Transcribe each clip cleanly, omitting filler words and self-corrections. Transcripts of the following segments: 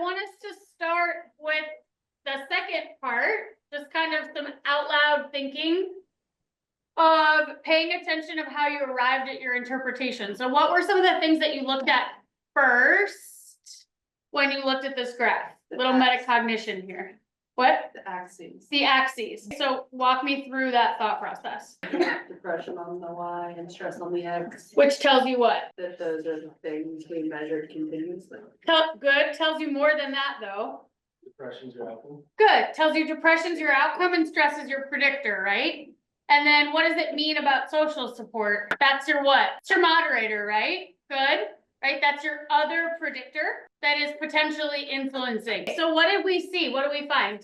want us to start with the second part, just kind of some out loud thinking of paying attention of how you arrived at your interpretation. So what were some of the things that you looked at first when you looked at this graph? Little metacognition here. What? The axes. The axes. So walk me through that thought process. Depression on the Y and stress on the X. Which tells you what? That those are the things we measured continuously. Good, tells you more than that though. Depression's your outcome. Good, tells you depression's your outcome and stress is your predictor, right? And then what does it mean about social support? That's your what? It's your moderator, right? Good, right? That's your other predictor that is potentially influencing. So what did we see? What do we find?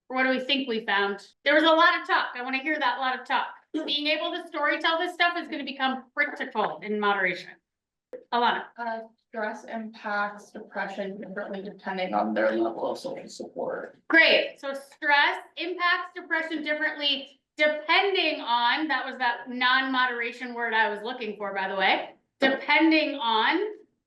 Or what do we think we found? There was a lot of talk. I want to hear that lot of talk. Being able to story tell this stuff is going to become critical in moderation. Alana. Stress impacts depression differently depending on their level of social support. Great. So stress impacts depression differently depending on, that was that non-moderation word I was looking for, by the way, depending on,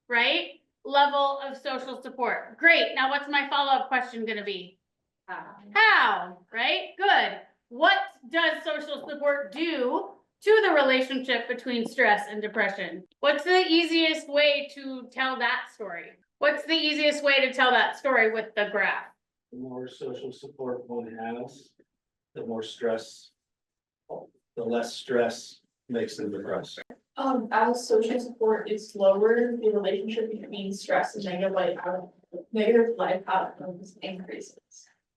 right, level of social support. Great. Now what's my follow-up question going to be? How, right? Good. What does social support do to the relationship between stress and depression? What's the easiest way to tell that story? What's the easiest way to tell that story with the graph? The more social support one has, the more stress, the less stress makes them depressed. As social support is lower, the relationship between stress and negative life outcomes increases.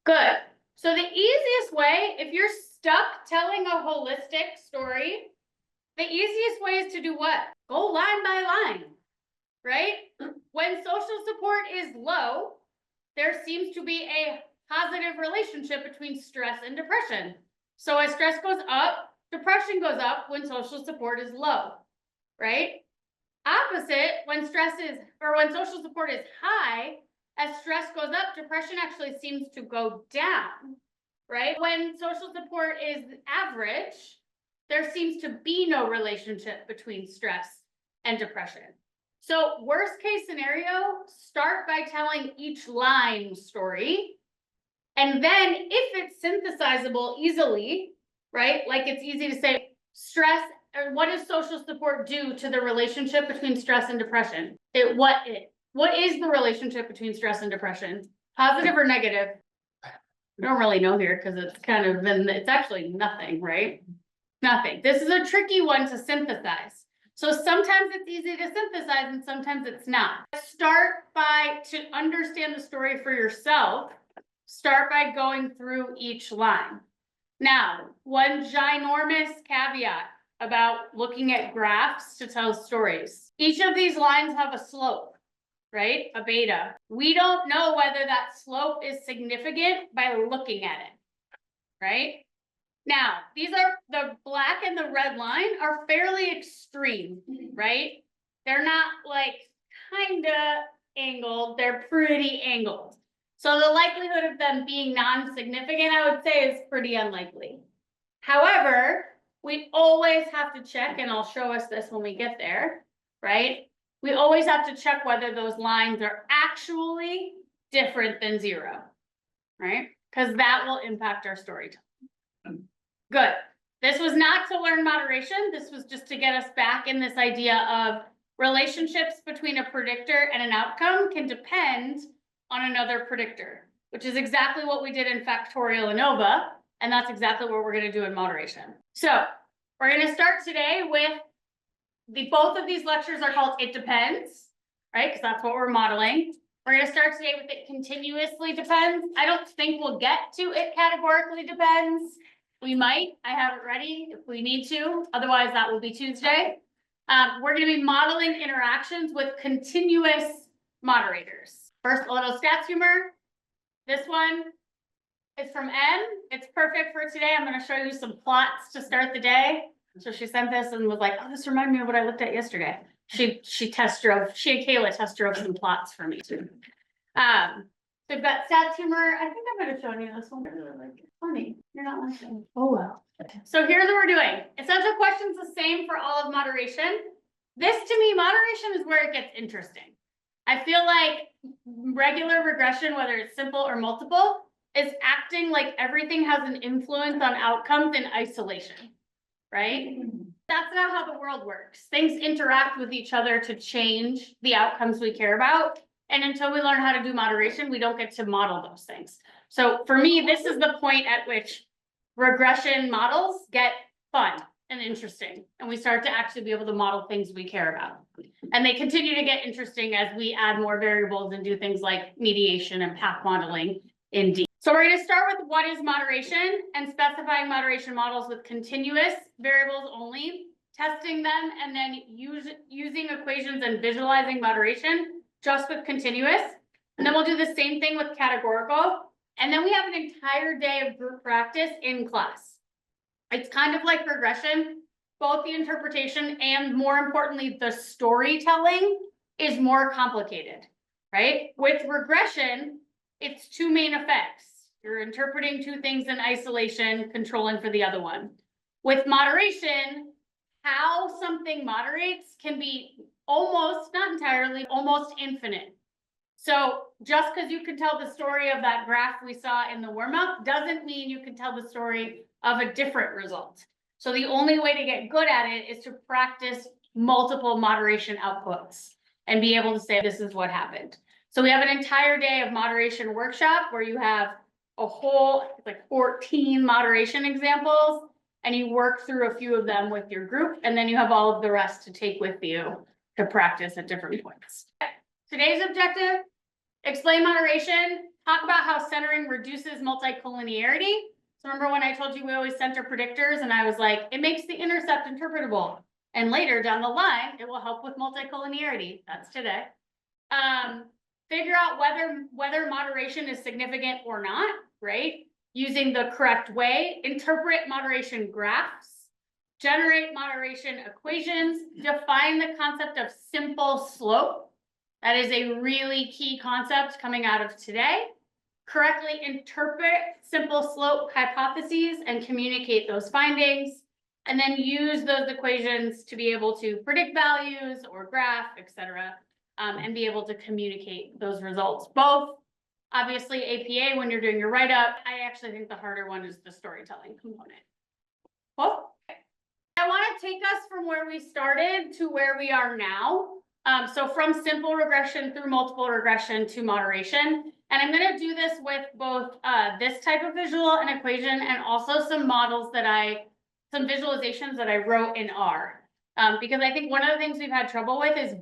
Good. So the easiest way, if you're stuck telling a holistic story, the easiest way is to do what? Go line by line, right? When social support is low, there seems to be a positive relationship between stress and depression. So as stress goes up, depression goes up when social support is low, right? Opposite, when when social support is high, as stress goes up, depression actually seems to go down, right? When social support is average, there seems to be no relationship between stress and depression. So worst case scenario, start by telling each line story. And then if it's synthesizable easily, right? Like it's easy to say stress, or what does social support do to the relationship between stress and depression? What is the relationship between stress and depression? Positive or negative? I don't really know here because it's kind of it's actually nothing, right? Nothing. This is a tricky one to synthesize. So sometimes it's easy to synthesize and sometimes it's not. To understand the story for yourself, start by going through each line. Now, one ginormous caveat about looking at graphs to tell stories. Each of these lines have a slope, right? A beta. We don't know whether that slope is significant by looking at it, right? Now, these are the black and the red line are fairly extreme, right? They're not like kinda angled, they're pretty angled. So the likelihood of them being non-significant, I would say, is pretty unlikely. However, we always have to check, and I'll show us this when we get there, right? We always have to check whether those lines are actually different than 0, right? Because that will impact our storytelling. Good. This was not to learn moderation. This was just to get us back in this idea of relationships between a predictor and an outcome can depend on another predictor, which is exactly what we did in factorial ANOVA, and that's exactly what we're going to do in moderation. So we're going to start today with both of these lectures are called It Depends, right? Because that's what we're modeling. We're going to start today with It Continuously Depends. I don't think we'll get to It Categorically Depends. We might. I have it ready if we need to. Otherwise, that will be Tuesday. We're going to be modeling interactions with continuous moderators. First, a little stats humor. This one is from N. It's perfect for today. I'm going to show you some plots to start the day. So she sent this and was like, oh, this reminded me of what I looked at yesterday. She and Kayla test drove some plots for me too. So we've got stats humor. I think I might have shown you this one. I really like it. Funny. You're not listening. Oh well. So here's what we're doing. Essential questions the same for all of moderation. This to me, moderation is where it gets interesting. I feel like regular regression, whether it's simple or multiple, is acting like everything has an influence on outcomes in isolation, right? That's not how the world works. Things interact with each other to change the outcomes we care about. And until we learn how to do moderation, we don't get to model those things. So for me, this is the point at which regression models get fun and interesting. And we start to actually be able to model things we care about. And they continue to get interesting as we add more variables and do things like mediation and path modeling in D. So we're going to start with what is moderation and specifying moderation models with continuous variables only, testing them, and then using equations and visualizing moderation just with continuous. And then we'll do the same thing with categorical. And then we have an entire day of group practice in class. It's kind of like regression, both the interpretation and more importantly, the storytelling is more complicated, right? With regression, it's two main effects. You're interpreting two things in isolation, controlling for the other one. With moderation, how something moderates can be almost, not entirely, almost infinite. So just because you can tell the story of that graph we saw in the warm-up doesn't mean you can tell the story of a different result. So the only way to get good at it is to practice multiple moderation outputs and be able to say, this is what happened. So we have an entire day of moderation workshop where you have a whole, like 14 moderation examples, and you work through a few of them with your group, and then you have all of the rest to take with you to practice at different points. Today's objective, explain moderation, talk about how centering reduces multicollinearity. So remember when I told you we always center predictors, and I was like, it makes the intercept interpretable. And later down the line, it will help with multicollinearity. That's today. Figure out whether moderation is significant or not, right? Using the correct way, interpret moderation graphs, generate moderation equations, define the concept of simple slope. That is a really key concept coming out of today. Correctly interpret simple slope hypotheses and communicate those findings, and then use those equations to be able to predict values or graph, etc., and be able to communicate those results. Both, obviously, APA when you're doing your write-up. I actually think the harder one is the storytelling component. Well, I want to take us from where we started to where we are now. So from simple regression through multiple regression to moderation. And I'm going to do this with both this type of visual and equation and also some models some visualizations that I wrote in R. Because I think one of the things we've had trouble with is,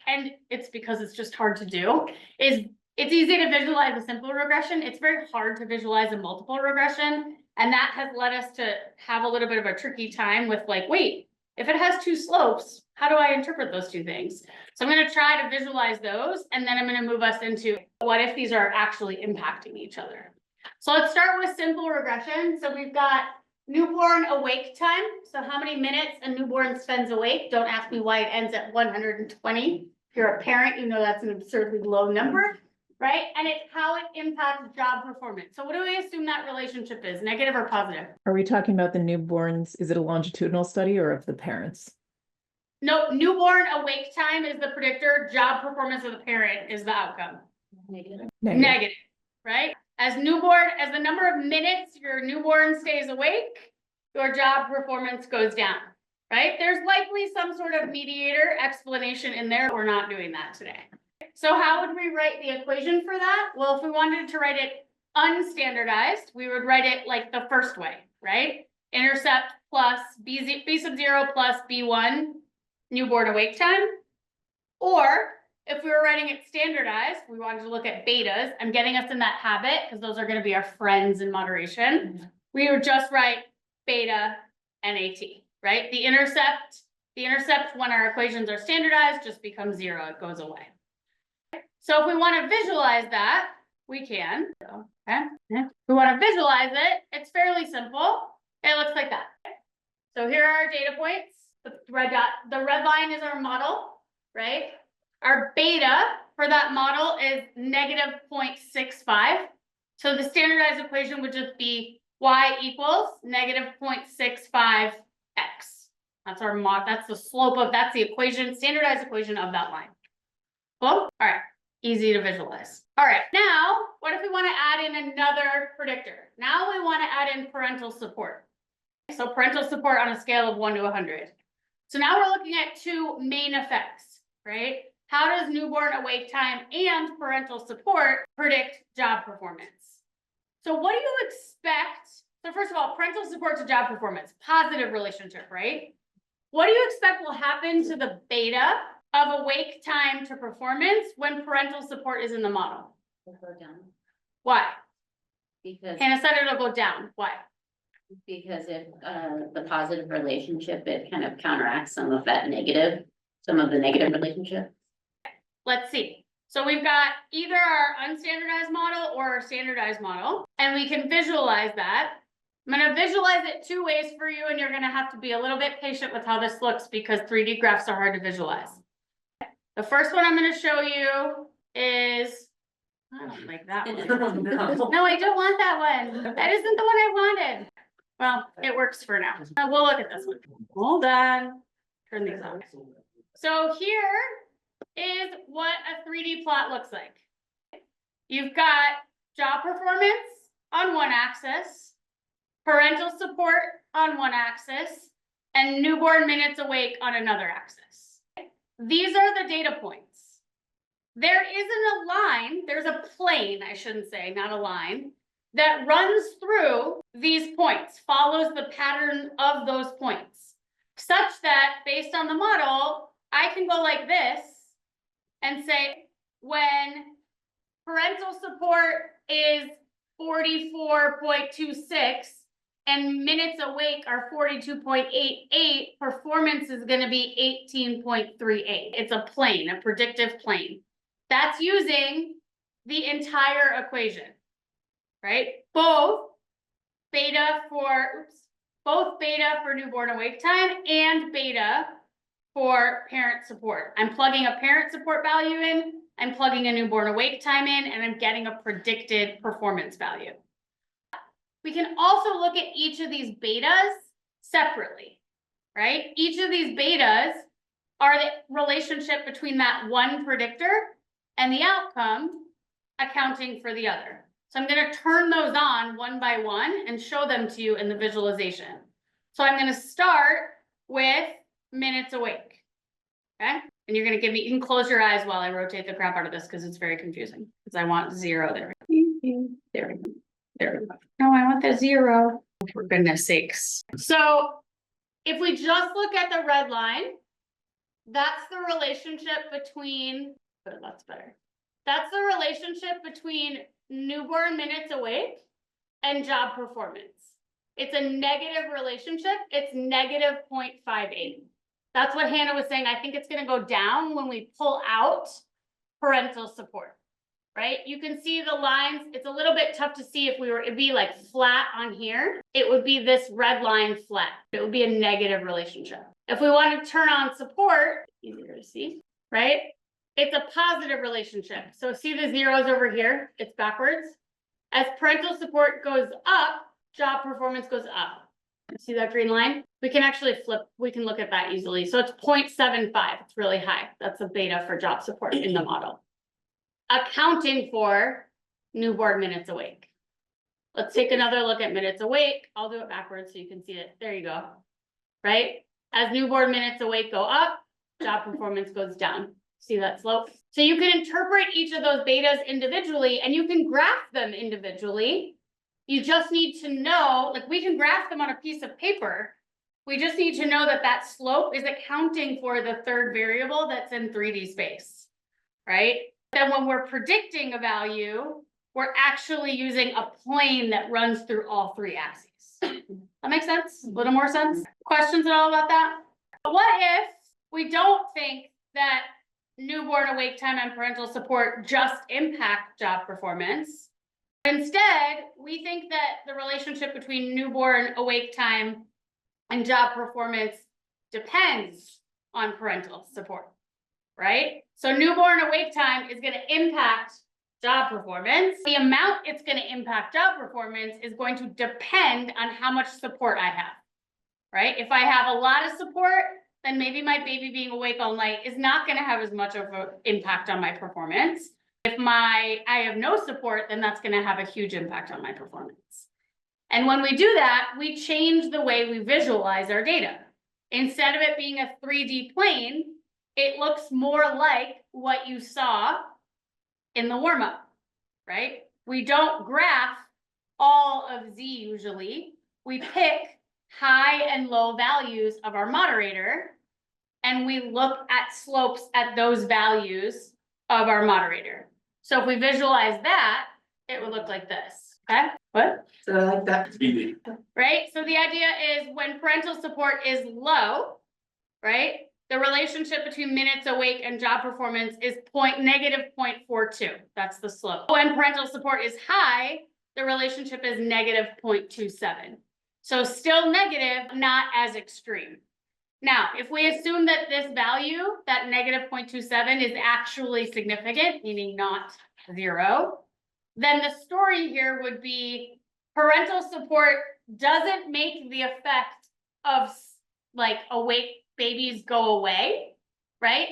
and it's because it's just hard to do, is it's easy to visualize a simple regression. It's very hard to visualize a multiple regression. And that has led us to have a little bit of a tricky time with like, wait, if it has two slopes, how do I interpret those two things? So I'm going to try to visualize those, and then I'm going to move us into what if these are actually impacting each other. So let's start with simple regression. So we've got newborn awake time. So how many minutes a newborn spends awake? Don't ask me why it ends at 120. If you're a parent, you know that's an absurdly low number, right? And it's how it impacts job performance. So what do we assume that relationship is, negative or positive? Are we talking about the newborns? Is it a longitudinal study or of the parents? No, newborn awake time is the predictor. Job performance of the parent is the outcome. Negative. Negative, right? As the number of minutes your newborn stays awake, your job performance goes down, right? There's likely some sort of mediator explanation in there. We're not doing that today. So how would we write the equation for that? Well, if we wanted to write it unstandardized, we would write it like the first way, right? Intercept plus B sub 0 plus B1 newborn awake time. Or if we were writing it standardized, we wanted to look at betas. I'm getting us in that habit because those are going to be our friends in moderation. We would just write beta and AT, right? The intercept when our equations are standardized just becomes 0. It goes away. So if we want to visualize that, we can. Okay. If we want to visualize it, it's fairly simple. It looks like that. So here are our data points. The red line is our model, right? Our beta for that model is negative 0.65. So the standardized equation would just be y equals negative 0.65x. That's our mod. That's the slope of, that's the equation, standardized equation of that line. Cool. All right. Easy to visualize. All right, now, what if we want to add in another predictor? Now we want to add in parental support. So parental support on a scale of 1 to 100. So now we're looking at two main effects, right? How does newborn awake time and parental support predict job performance? So what do you expect? So first of all, parental support to job performance, positive relationship, right? What do you expect will happen to the beta of awake time to performance when parental support is in the model? We'll go down, Why? because, Hannah said it'll go down. Why? because if, the positive relationship, it kind of counteracts some of that negative, some of the negative relationship. Let's see. So we've got either our unstandardized model or our standardized model, and we can visualize that. I'm gonna visualize it two ways for you, and you're gonna have to be a little bit patient with how this looks because 3D graphs are hard to visualize. The first one I'm gonna show you is, I don't like that one. No, I don't want that one. That isn't the one I wanted. Well, it works for now. We'll look at this one. Hold on. Turn these on. So here is what a 3D plot looks like. You've got job performance on one axis, parental support on one axis, and newborn minutes awake on another axis. These are the data points. There isn't a line, there's a plane, I shouldn't say, not a line, that runs through these points, follows the pattern of those points, such that based on the model, I can go like this and say, when parental support is 44.26 and minutes awake are 42.88, performance is gonna be 18.38. It's a plane, a predictive plane. That's using the entire equation, right? Both beta for newborn awake time and beta for parent support. I'm plugging a parent support value in, I'm plugging a newborn awake time in, and I'm getting a predicted performance value. We can also look at each of these betas separately, right? Each of these betas are the relationship between that one predictor and the outcome accounting for the other. So I'm gonna turn those on one by one and show them to you in the visualization. So I'm gonna start with minutes awake, okay? And you're gonna give me, you can close your eyes while I rotate the crap out of this because it's very confusing, because I want 0 there. There we go. There we go. No, I want the 0, for goodness sakes. So if we just look at the red line, that's the relationship between, that's better. That's the relationship between newborn minutes awake and job performance. It's a negative relationship. It's negative 0.58. That's what Hannah was saying. I think it's gonna go down when we pull out parental support, right? You can see the lines. It's a little bit tough to see if it'd be like flat on here. It would be this red line flat. It would be a negative relationship. If we want to turn on support, easier to see, right? It's a positive relationship. So see the zeros over here, it's backwards. As parental support goes up, job performance goes up. See that green line? We can actually flip, we can look at that easily. So it's 0.75, it's really high. That's a beta for job support in the model. Accounting for newborn minutes awake. Let's take another look at minutes awake. I'll do it backwards so you can see it. There you go. Right? As newborn minutes awake go up, job performance goes down. See that slope? So you can interpret each of those betas individually and you can graph them individually. You just need to know, like we can graph them on a piece of paper. We just need to know that that slope is accounting for the third variable that's in 3D space, right? Then when we're predicting a value, we're actually using a plane that runs through all three axes. That makes sense? A little more sense? Questions at all about that? What if we don't think that newborn awake time and parental support just impact job performance? Instead, we think that the relationship between newborn awake time and job performance depends on parental support, right? So newborn awake time is going to impact job performance. The amount it's going to impact job performance is going to depend on how much support I have, right? If I have a lot of support, then maybe my baby being awake all night is not going to have as much of an impact on my performance. If I have no support, then that's gonna have a huge impact on my performance. And when we do that, we change the way we visualize our data. Instead of it being a 3D plane, it looks more like what you saw in the warm-up, right? We don't graph all of Z usually. We pick high and low values of our moderator, and we look at slopes at those values of our moderator. So if we visualize that, it would look like this, okay? What? So I like that. Right? So the idea is when parental support is low, right? The relationship between minutes awake and job performance is negative 0.42. That's the slope. When parental support is high, the relationship is negative 0.27. So still negative, not as extreme. Now, if we assume that this value, that negative 0.27 is actually significant, meaning not 0, then the story here would be parental support doesn't make the effect of like awake babies go away, right?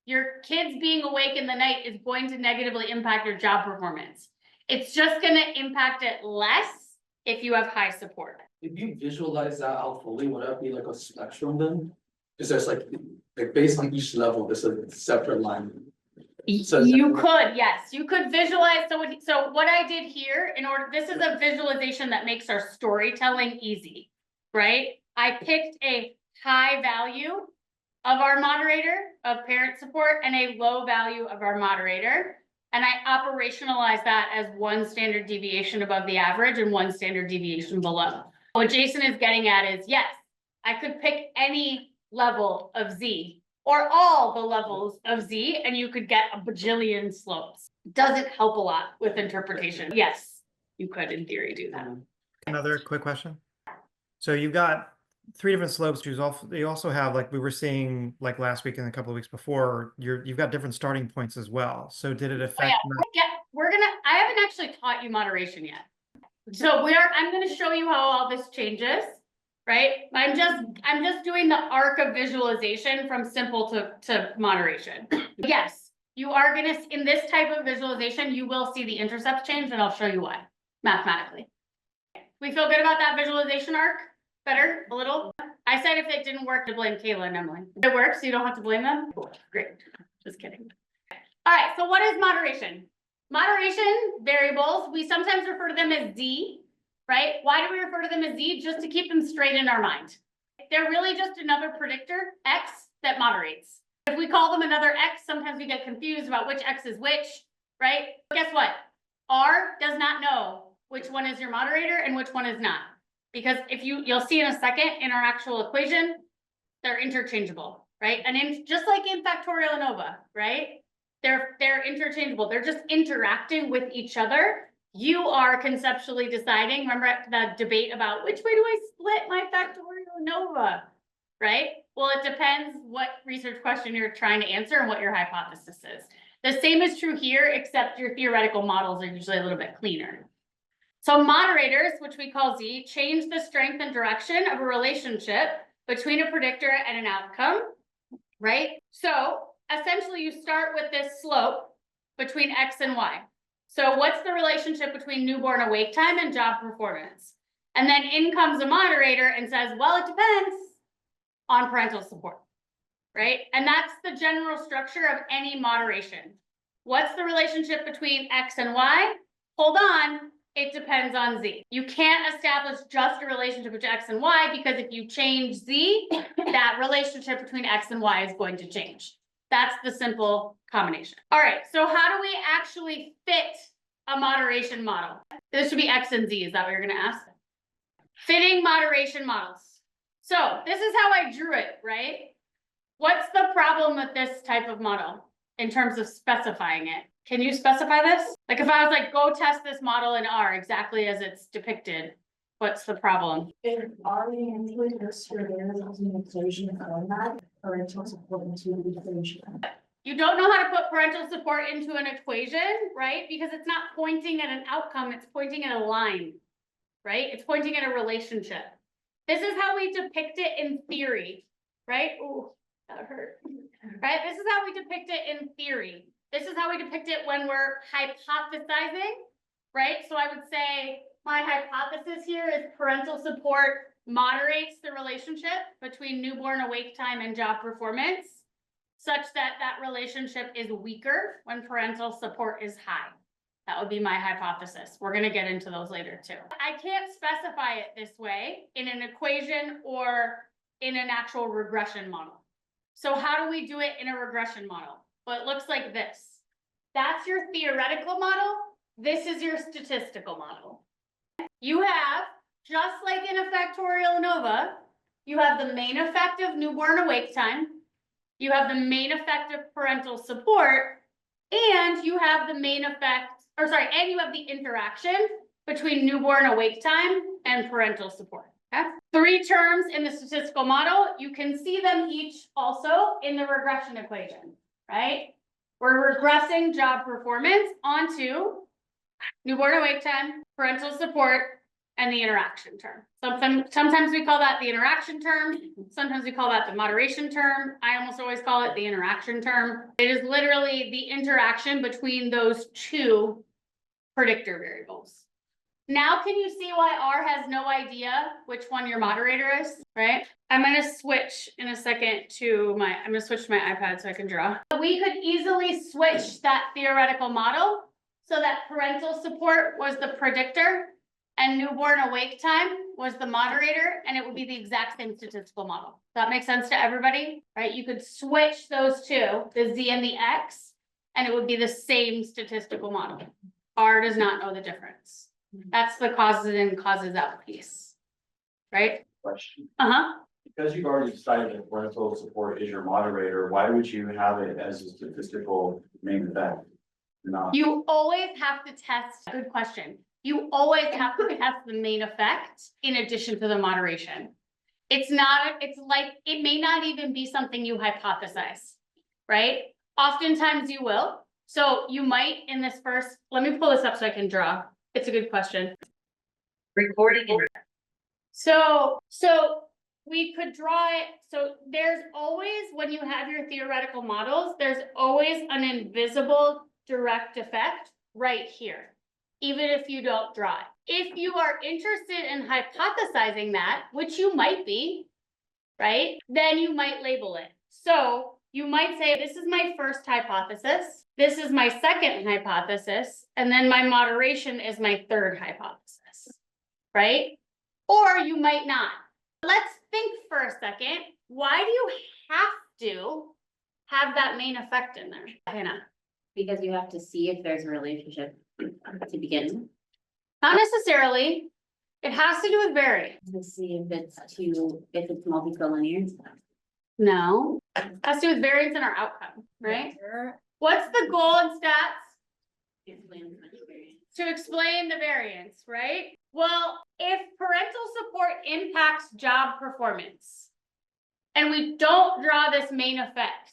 Your kids being awake in the night is going to negatively impact your job performance. It's just gonna impact it less if you have high support. If you visualize that out fully, would that be like a spectrum then? Is there's like based on each level, there's a separate line. So is You that- could, yes, you could visualize, so what I did here, this is a visualization that makes our storytelling easy, right? I picked a high value of our moderator of parent support and a low value of our moderator. And I operationalize that as one standard deviation above the average and one standard deviation below. What Jason is getting at is, yes, I could pick any level of Z or all the levels of Z, and you could get a bajillion slopes. Doesn't help a lot with interpretation. Yes, you could in theory do that. Another quick question. So you've got 3 different slopes. You also have, like we were seeing like last week and a couple of weeks before, you've got different starting points as well. So did it affect? I haven't actually taught you moderation yet. So I'm gonna show you how all this changes, right? I'm just doing the arc of visualization from simple to moderation. Yes, you are gonna, in this type of visualization, you will see the intercepts change, and I'll show you why, mathematically. We feel good about that visualization arc? Better, a little? I said if it didn't work to blame Kayla and Emily. It works, so you don't have to blame them? Great, just kidding. All right, so what is moderation? Moderation variables, we sometimes refer to them as Z, right? Why do we refer to them as Z? Just to keep them straight in our mind. They're really just another predictor, X, that moderates. If we call them another X, sometimes we get confused about which X is which, right? But guess what? R does not know which one is your moderator and which one is not. Because if you'll see in a second in our actual equation, they're interchangeable, right? And just like in factorial ANOVA, right? They're interchangeable. They're just interacting with each other. You are conceptually deciding, remember the debate about which way do I split my factorial ANOVA, right? Well, it depends what research question you're trying to answer and what your hypothesis is. The same is true here, except your theoretical models are usually a little bit cleaner. So moderators, which we call Z, change the strength and direction of a relationship between a predictor and an outcome, right? So essentially you start with this slope between X and Y. So what's the relationship between newborn awake time and job performance? And then in comes a moderator and says, well, it depends on parental support, right? And that's the general structure of any moderation. What's the relationship between X and Y? Hold on. It depends on Z. You can't establish just a relationship between X and Y because if you change Z, that relationship between X and Y is going to change. That's the simple combination. All right, so how do we actually fit a moderation model? This should be X and Z, is that what you're gonna ask? Fitting moderation models. So this is how I drew it, right? What's the problem with this type of model in terms of specifying it? Can you specify this? Like if I was like, go test this model in R exactly as it's depicted, what's the problem? If R usually lists your variables in equation format, parental support into the equation. You don't know how to put parental support into an equation, right? Because it's not pointing at an outcome, it's pointing at a line, right? It's pointing at a relationship. This is how we depict it in theory, right? Ooh, that hurt. Right? This is how we depict it in theory. This is how we depict it when we're hypothesizing, right? So I would say my hypothesis here is parental support moderates the relationship between newborn awake time and job performance, such that that relationship is weaker when parental support is high. That would be my hypothesis. We're gonna get into those later too. I can't specify it this way in an equation or in an actual regression model. So how do we do it in a regression model? Well, it looks like this. That's your theoretical model. This is your statistical model. You have, just like in a factorial ANOVA, you have the main effect of newborn awake time. You have the main effect of parental support, and you have the main effect, and you have the interaction between newborn awake time and parental support. Okay? 3 terms in the statistical model. You can see them each also in the regression equation, right? We're regressing job performance onto newborn awake time, parental support, and the interaction term. Sometimes we call that the interaction term. Sometimes we call that the moderation term. I almost always call it the interaction term. It is literally the interaction between those 2 predictor variables. Now, can you see why R has no idea which one your moderator is, right? I'm gonna switch in a second I'm gonna switch to my iPad so I can draw. We could easily switch that theoretical model so that parental support was the predictor and newborn awake time was the moderator, and it would be the exact same statistical model. Does that make sense to everybody, right? You could switch those 2, the Z and the X, and it would be the same statistical model. R does not know the difference. That's the causes in, causes out piece, right? Question. Uh-huh. Because you've already decided that parental support is your moderator, why would you have it as a statistical main effect? Not, You always have to test, good question. You always have to test the main effect in addition to the moderation. It's like, it may not even be something you hypothesize, right? Oftentimes you will. So you might in this first, let me pull this up so I can draw. It's a good question. Recording. So we could draw it, so there's always, when you have your theoretical models, there's always an invisible direct effect right here, even if you don't draw it. If you are interested in hypothesizing that, which you might be, right, then you might label it. So you might say, this is my first hypothesis, this is my second hypothesis, and then my moderation is my third hypothesis, right? Or you might not. Let's think for a second. Why do you have to have that main effect in there, Hannah? Because you have to see if there's a relationship to begin with. Not necessarily. It has to do with variance. To see if it's multicollinear. No. It has to do with variance in our outcome, right? What's the goal in stats? To explain the variance, right? Well, if parental support impacts job performance and we don't draw this main effect,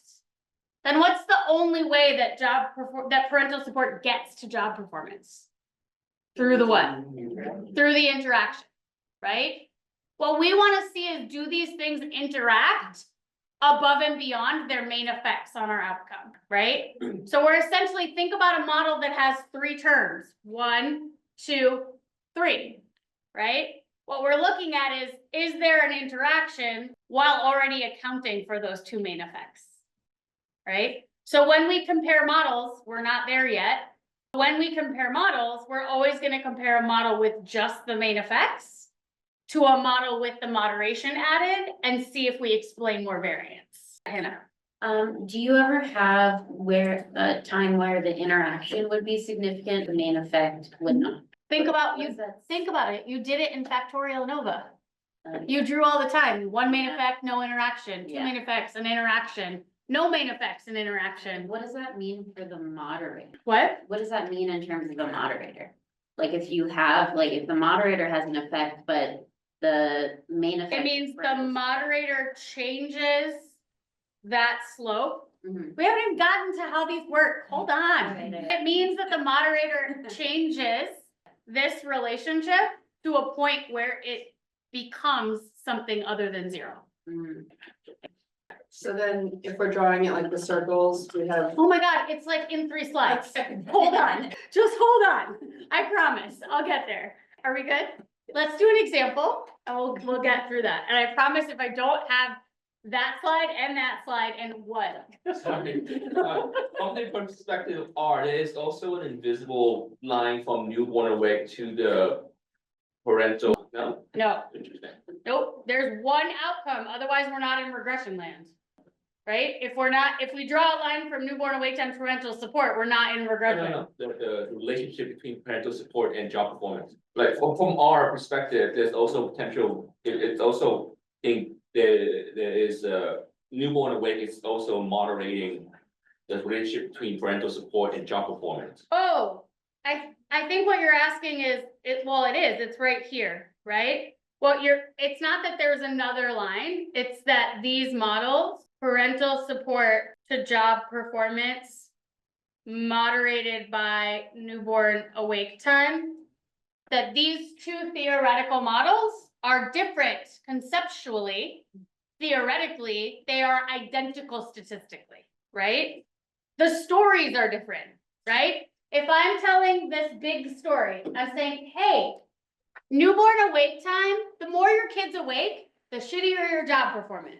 then what's the only way that that parental support gets to job performance? Through the what? Through the interaction, right? What we want to see is, do these things interact above and beyond their main effects on our outcome, right? So we're essentially, think about a model that has 3 terms, 1, 2, 3, right? What we're looking at is there an interaction while already accounting for those 2 main effects, right? So when we compare models, we're not there yet. When we compare models, we're always going to compare a model with just the main effects to a model with the moderation added and see if we explain more variance. Hannah. Do you ever have a time where the interaction would be significant, the main effect would not? Think about it. You did it in factorial ANOVA. You drew all the time. 1 main effect, no interaction. 2 main effects, an interaction. No main effects, an interaction. What does that mean for the moderator? What? What does that mean in terms of the moderator? Like if the moderator has an effect, but the main effect. It means the moderator changes that slope. Mhm. We haven't even gotten to how these work. Hold on. Okay. It means that the moderator changes this relationship to a point where it becomes something other than 0. Mhm. So then if we're drawing it like the circles, we have. Oh my God, it's like in 3 slides. Hold on, just hold on. I promise, I'll get there. Are we good? Let's do an example and we'll get through that. And I promise if I don't have that slide and what? Sorry. From the perspective of art, there is also an invisible line from newborn awake to the parental, no? No, Interesting. nope, there's one outcome, otherwise we're not in regression land. Right? If we draw a line from newborn awake time to parental support, we're not in regression. No, the relationship between parental support and job performance. Like from our perspective, there's also potential, it's also think there is newborn awake is also moderating the relationship between parental support and job performance. Oh, I think what you're asking is, it's right here, right? It's not that there's another line, it's that these models, parental support to job performance, moderated by newborn awake time, that these two theoretical models are different conceptually. Theoretically, they are identical statistically, right? The stories are different, right? If I'm telling this big story, I'm saying, hey, newborn awake time, the more your kid's awake, the shittier your job performance.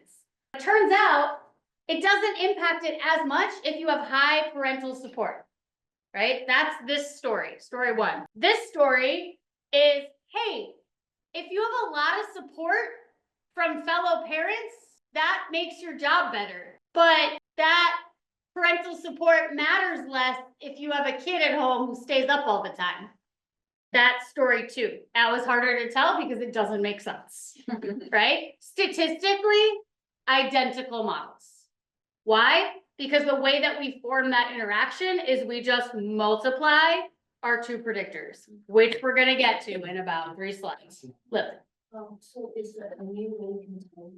It turns out, it doesn't impact it as much if you have high parental support, right? That's this story, story 1. This story is, hey, if you have a lot of support from fellow parents, that makes your job better. But that parental support matters less if you have a kid at home who stays up all the time. That's story 2. That was harder to tell because it doesn't make sense, right? Statistically, identical models. Why? Because the way that we form that interaction is we just multiply our 2 predictors, which we're gonna get to in about 3 slides. Lily. So is that a new way you can tell?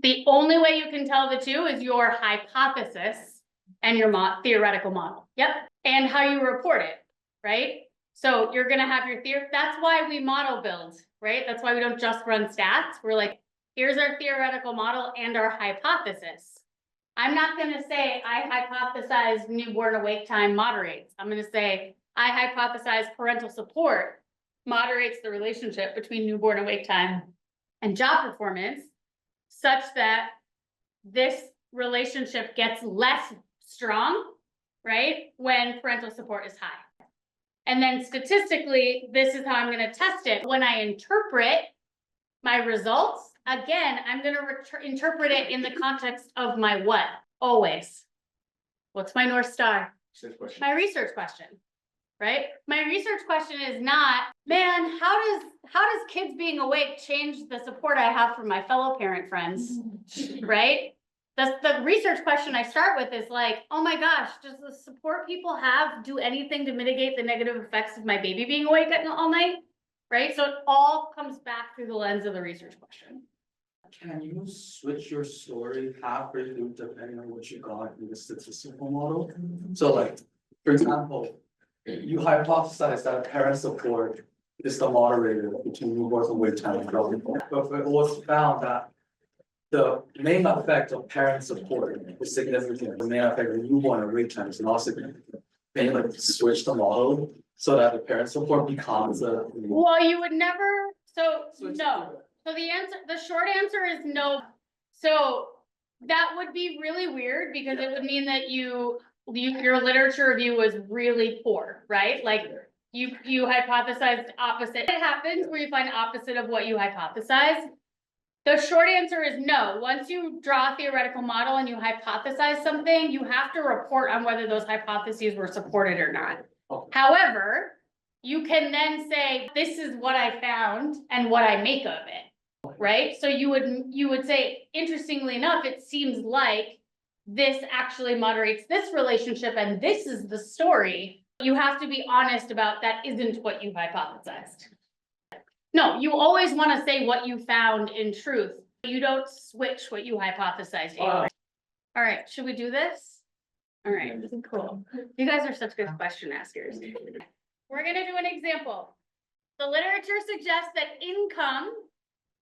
The only way you can tell the 2 is your hypothesis and your theoretical model. Yep. And how you report it, right? So you're gonna have your theory. That's why we model build, right? That's why we don't just run stats. We're like, here's our theoretical model and our hypothesis. I'm not gonna say I hypothesize newborn awake time moderates. I'm gonna say I hypothesize parental support moderates the relationship between newborn awake time and job performance such that this relationship gets less strong, right? When parental support is high. And then statistically, this is how I'm gonna test it. When I interpret my results, again, I'm gonna interpret it in the context of my what? Always. What's my North Star? My research question, right? My research question is not, man, how does kids being awake change the support I have from my fellow parent friends, right? The research question I start with is like, oh my gosh, does the support people have do anything to mitigate the negative effects of my baby being awake all night? Right? So it all comes back through the lens of the research question. Can you switch your story halfway through depending on what you got in the statistical model? So like, for example, you hypothesize that parent support is the moderator between newborn awake time and job performance. But it was found that the main effect of parent support is significant. The main effect of newborn awake time is not significant. They like switch the model so that the parent support becomes a. Well, you would never, so Switch no. So the short answer is no. So that would be really weird because it would mean that your literature review was really poor, right? Like you hypothesized opposite. It happens where you find opposite of what you hypothesized. The short answer is no. Once you draw a theoretical model and you hypothesize something, you have to report on whether those hypotheses were supported or not. Okay. However, you can then say, this is what I found and what I make of it, right? So you would say, interestingly enough, it seems like this actually moderates this relationship and this is the story. You have to be honest about that isn't what you hypothesized. No, you always want to say what you found in truth. You don't switch what you hypothesized. All right, should we do this? All right, cool. You guys are such good question askers. We're gonna do an example. The literature suggests that income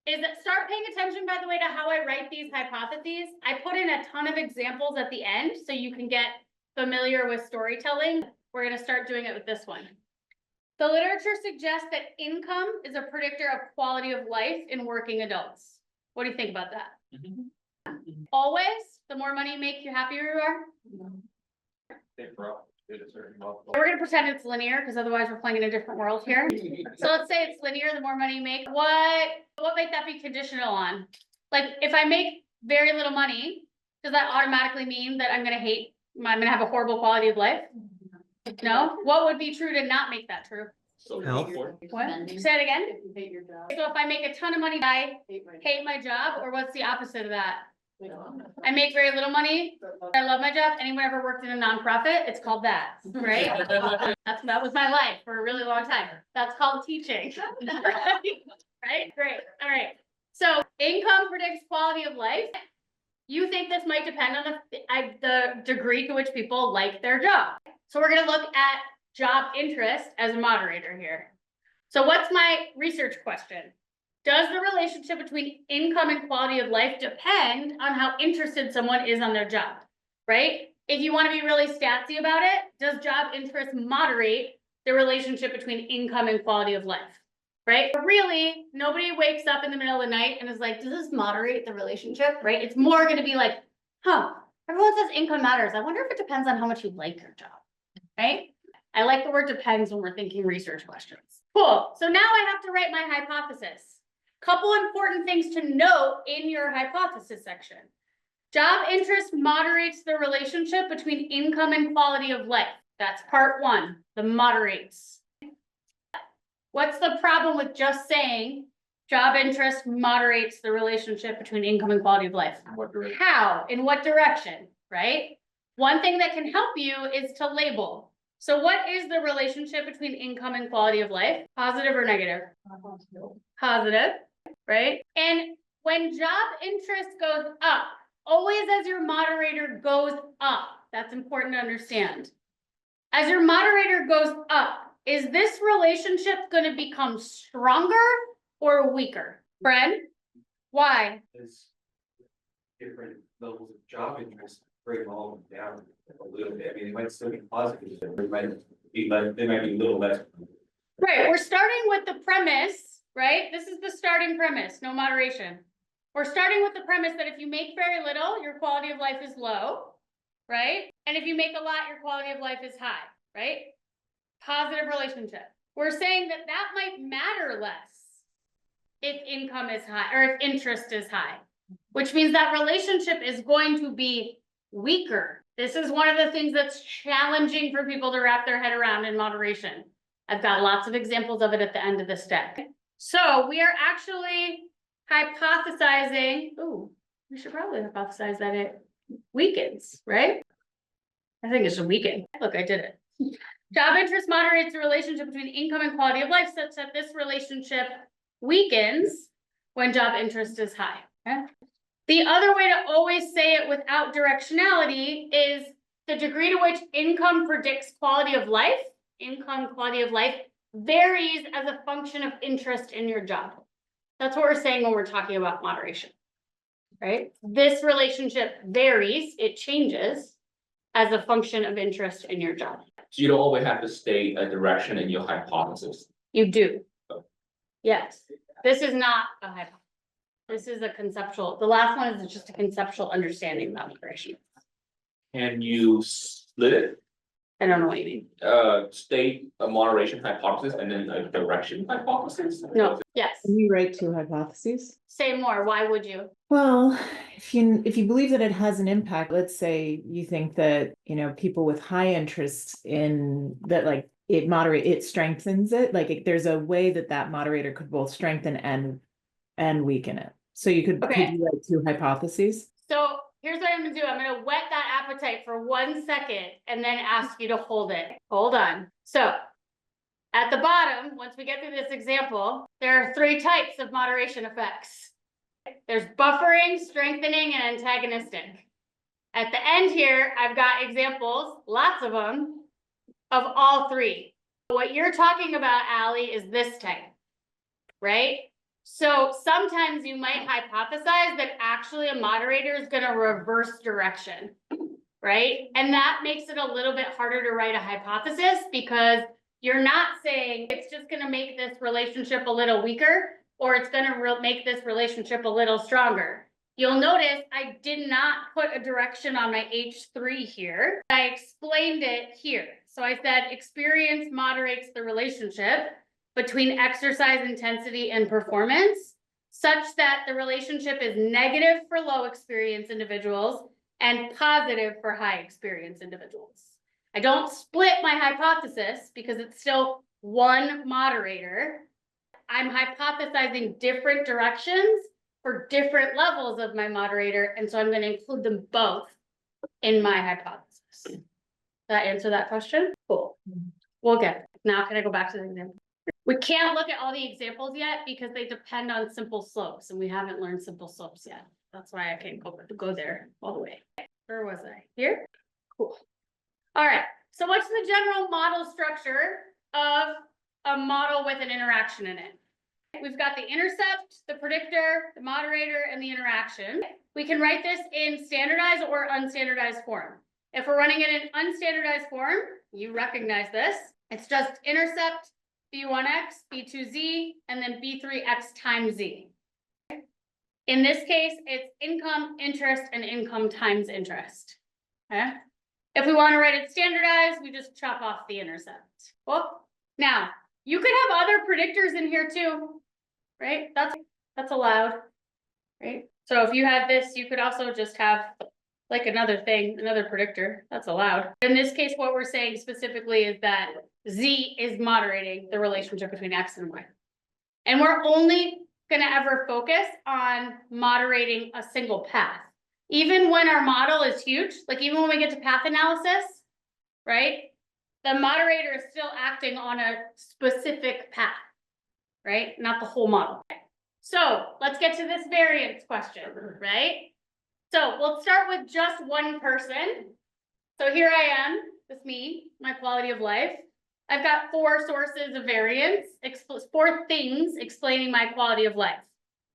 is that start paying attention, by the way, to how I write these hypotheses. I put in a ton of examples at the end, so you can get familiar with storytelling. We're gonna start doing it with this one. The literature suggests that income is a predictor of quality of life in working adults. What do you think about that? Always, the more money you make, the happier you are? We're gonna pretend it's linear, because otherwise we're playing in a different world here. So let's say it's linear, the more money you make. What might that be conditional on? Like, if I make very little money, does that automatically mean that I'm gonna have a horrible quality of life? No? What would be true to not make that true? Health. What? Spending. Say it again? If you hate your job. So if I make a ton of money, I Hate my hate my job, or what's the opposite of that? job. I make very little money, I love my job. Anyone ever worked in a nonprofit? It's called that, right? That was my life for a really long time. That's called teaching. Right? Great. All right. So income predicts quality of life. You think this might depend on the degree to which people like their job. So we're gonna look at job interest as a moderator here. So what's my research question? Does the relationship between income and quality of life depend on how interested someone is on their job, right? If you want to be really statsy about it, does job interest moderate the relationship between income and quality of life, right? But really, nobody wakes up in the middle of the night and is like, does this moderate the relationship, right? It's more going to be like, everyone says income matters. I wonder if it depends on how much you like your job, right? I like the word depends when we're thinking research questions. Cool. So now I have to write my hypothesis. Couple important things to note in your hypothesis section. Job interest moderates the relationship between income and quality of life. That's part one, the moderates. What's the problem with just saying job interest moderates the relationship between income and quality of life? How? In what direction, right? One thing that can help you is to label. So what is the relationship between income and quality of life? Positive or negative? Positive, right? And when job interest goes up, always as your moderator goes up, that's important to understand. As your moderator goes up, is this relationship going to become stronger or weaker? Fred, why? There's different levels of job interest, bring all of them down a little bit. I mean, it might still be positive, but it might be like, they might be a little less. Right, we're starting with the premise, right? This is the starting premise, no moderation. We're starting with the premise that if you make very little, your quality of life is low, right? And if you make a lot, your quality of life is high, right? Positive relationship. We're saying that that might matter less if income is high or if interest is high, which means that relationship is going to be weaker. This is one of the things that's challenging for people to wrap their head around in moderation. I've got lots of examples of it at the end of this deck. So we are actually hypothesizing, we should probably hypothesize that it weakens, right? I think it should weaken. Look, I did it. Job interest moderates the relationship between income and quality of life such that this relationship weakens when job interest is high. Okay? The other way to always say it without directionality is the degree to which income predicts quality of life, income quality of life varies as a function of interest in your job. That's what we're saying when we're talking about moderation, right? This relationship varies, it changes as a function of interest in your job. So you don't always have to state a direction in your hypothesis. You do. Yes, this is not a hypothesis. This is a conceptual, the last one is just a conceptual understanding about moderation. Can you split it, I don't know what you mean. state a moderation hypothesis and then a direction hypothesis? No, yes, Can you write two hypotheses? say more, why would you? Well, if you believe that it has an impact, let's say you think that, people with high interest in that, like it strengthens it, like there's a way that moderator could both strengthen and weaken it. So could you write two hypotheses? So here's what I'm gonna do. I'm gonna whet that appetite for 1 second and then ask you to hold it. Hold on. So at the bottom, once we get through this example, there are 3 types of moderation effects. There's buffering, strengthening, and antagonistic. At the end here, I've got examples, lots of them, of all 3. What you're talking about, Allie, is this type, right? So sometimes you might hypothesize that actually a moderator is gonna reverse direction, right? And that makes it a little bit harder to write a hypothesis because you're not saying it's just gonna make this relationship a little weaker or it's gonna make this relationship a little stronger. You'll notice I did not put a direction on my H3 here. I explained it here. So I said experience moderates the relationship between exercise intensity and performance such that the relationship is negative for low experience individuals and positive for high experience individuals. I don't split my hypothesis because it's still one moderator. I'm hypothesizing different directions for different levels of my moderator, and so I'm gonna include them both in my hypothesis. Did that answer that question? Cool. We'll get it. Now can I go back to the example? We can't look at all the examples yet because they depend on simple slopes and we haven't learned simple slopes yet. That's why I can't go there all the way. Where was I? Here? Cool. All right, so what's the general model structure of a model with an interaction in it? We've got the intercept, the predictor, the moderator, and the interaction. We can write this in standardized or unstandardized form. If we're running it in unstandardized form, you recognize this. It's just intercept, B1x, B2z, and then B3x times z. In this case, it's income, interest, and income times interest. Okay. If we want to write it standardized, we just chop off the intercept. Well, now you could have other predictors in here too, right? That's allowed, right? So if you had this, you could also just have like another thing, another predictor. That's allowed. In this case, what we're saying specifically is that Z is moderating the relationship between X and Y. And we're only gonna ever focus on moderating a single path. Even when our model is huge, like even when we get to path analysis, right? The moderator is still acting on a specific path, right? Not the whole model. So let's get to this variance question, right? So we'll start with just one person. So here I am, with me, my quality of life. I've got 4 sources of variance, 4 things explaining my quality of life.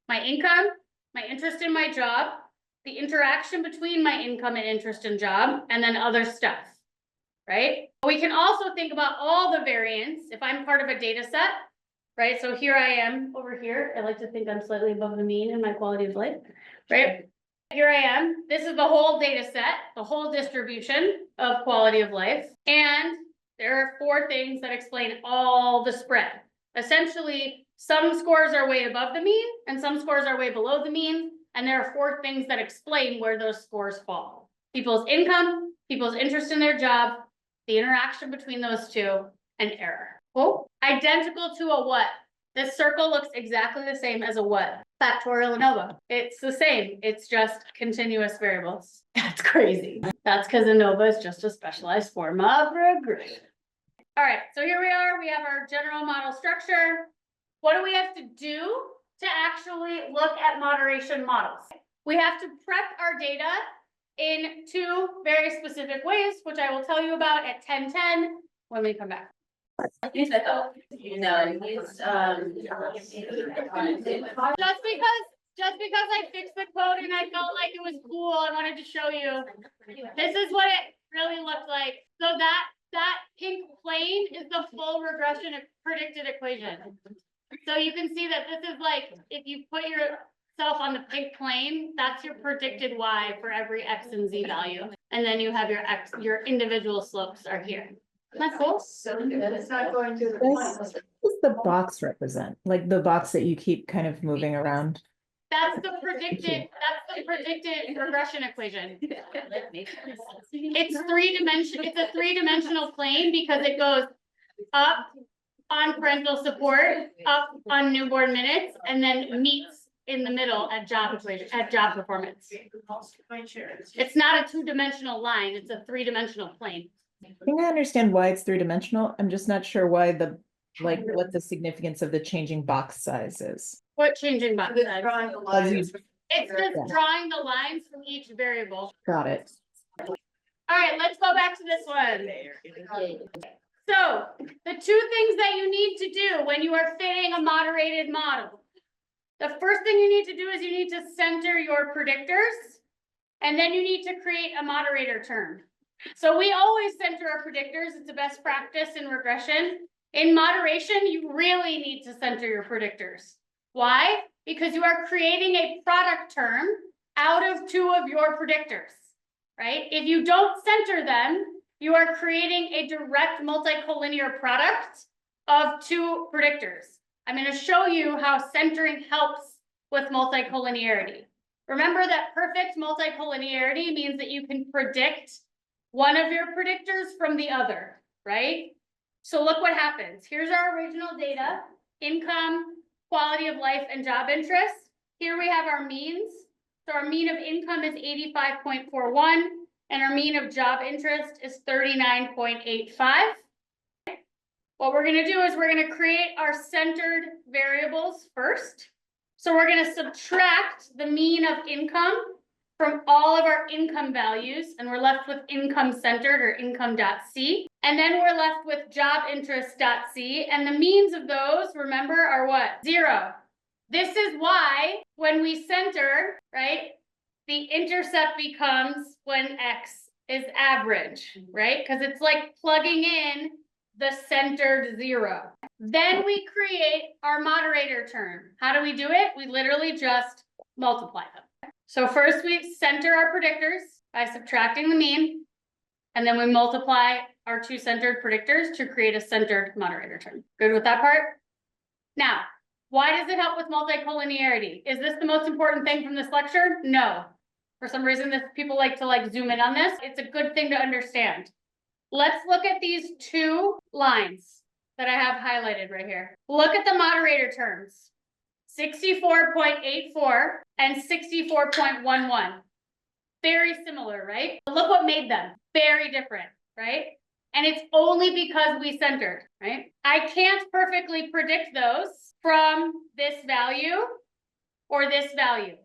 My income, my interest in my job, the interaction between my income and interest and job, and then other stuff, right? We can also think about all the variance if I'm part of a data set, right? So here I am over here. I like to think I'm slightly above the mean in my quality of life, right? Here I am. This is the whole data set, the whole distribution of quality of life. And there are 4 things that explain all the spread. Essentially, some scores are way above the mean and some scores are way below the mean. And there are 4 things that explain where those scores fall. People's income, people's interest in their job, the interaction between those 2, and error. Cool. Identical to a what? This circle looks exactly the same as a what? Factorial ANOVA. It's the same. It's just continuous variables. That's crazy. That's because ANOVA is just a specialized form of regression. All right, so here we are. We have our general model structure. What do we have to do to actually look at moderation models? We have to prep our data in 2 very specific ways, which I will tell you about at 10:10 when we come back. Just because I fixed the code and I felt like it was cool, I wanted to show you. This is what it really looked like. So that pink plane is the full regression predicted equation. So you can see that this is like, if you put yourself on the pink plane, that's your predicted Y for every X and Z value. And then you have your individual slopes are here. Isn't that cool? So good. It's not going through the What point. does the box represent? Like the box that you keep kind of moving around? That's the predicted regression equation. It's a 3-dimensional plane because it goes up on parental support, up on newborn minutes, and then meets in the middle at job performance. It's not a 2-dimensional line, it's a 3-dimensional plane. I think I understand why it's 3-dimensional. I'm just not sure why what the significance of the changing box size is. What changing box It's size? drawing the As you- lines. It's just drawing the lines from each variable. Got it. All right, let's go back to this one. So the 2 things that you need to do when you are fitting a moderated model. The first thing you need to do is you need to center your predictors. And then you need to create a moderator term. So we always center our predictors. It's the best practice in regression. In moderation, you really need to center your predictors. Why? Because you are creating a product term out of two of your predictors, right? If you don't center them, you are creating a direct multicollinear product of two predictors. I'm going to show you how centering helps with multicollinearity. Remember that perfect multicollinearity means that you can predict one of your predictors from the other, right? So look what happens. Here's our original data: income, quality of life, and job interest. Here we have our means. So our mean of income is 85.41, and our mean of job interest is 39.85. What we're going to do is we're going to create our centered variables first. So we're going to subtract the mean of income from all of our income values, and we're left with income centered or income.c. And then we're left with job interest.c, and the means of those, remember, are what? 0. This is why when we center, right, the intercept becomes when x is average, right? Because it's like plugging in the centered 0. Then we create our moderator term. How do we do it? We literally just multiply them. So first we center our predictors by subtracting the mean, and then we multiply our two centered predictors to create a centered moderator term. Good with that part? Now, why does it help with multicollinearity? Is this the most important thing from this lecture? No. For some reason, people like to zoom in on this. It's a good thing to understand. Let's look at these two lines that I have highlighted right here. Look at the moderator terms, 64.84 and 64.11. Very similar, right? But look what made them very different, right? And it's only because we centered, right? I can't perfectly predict those from this value or this value.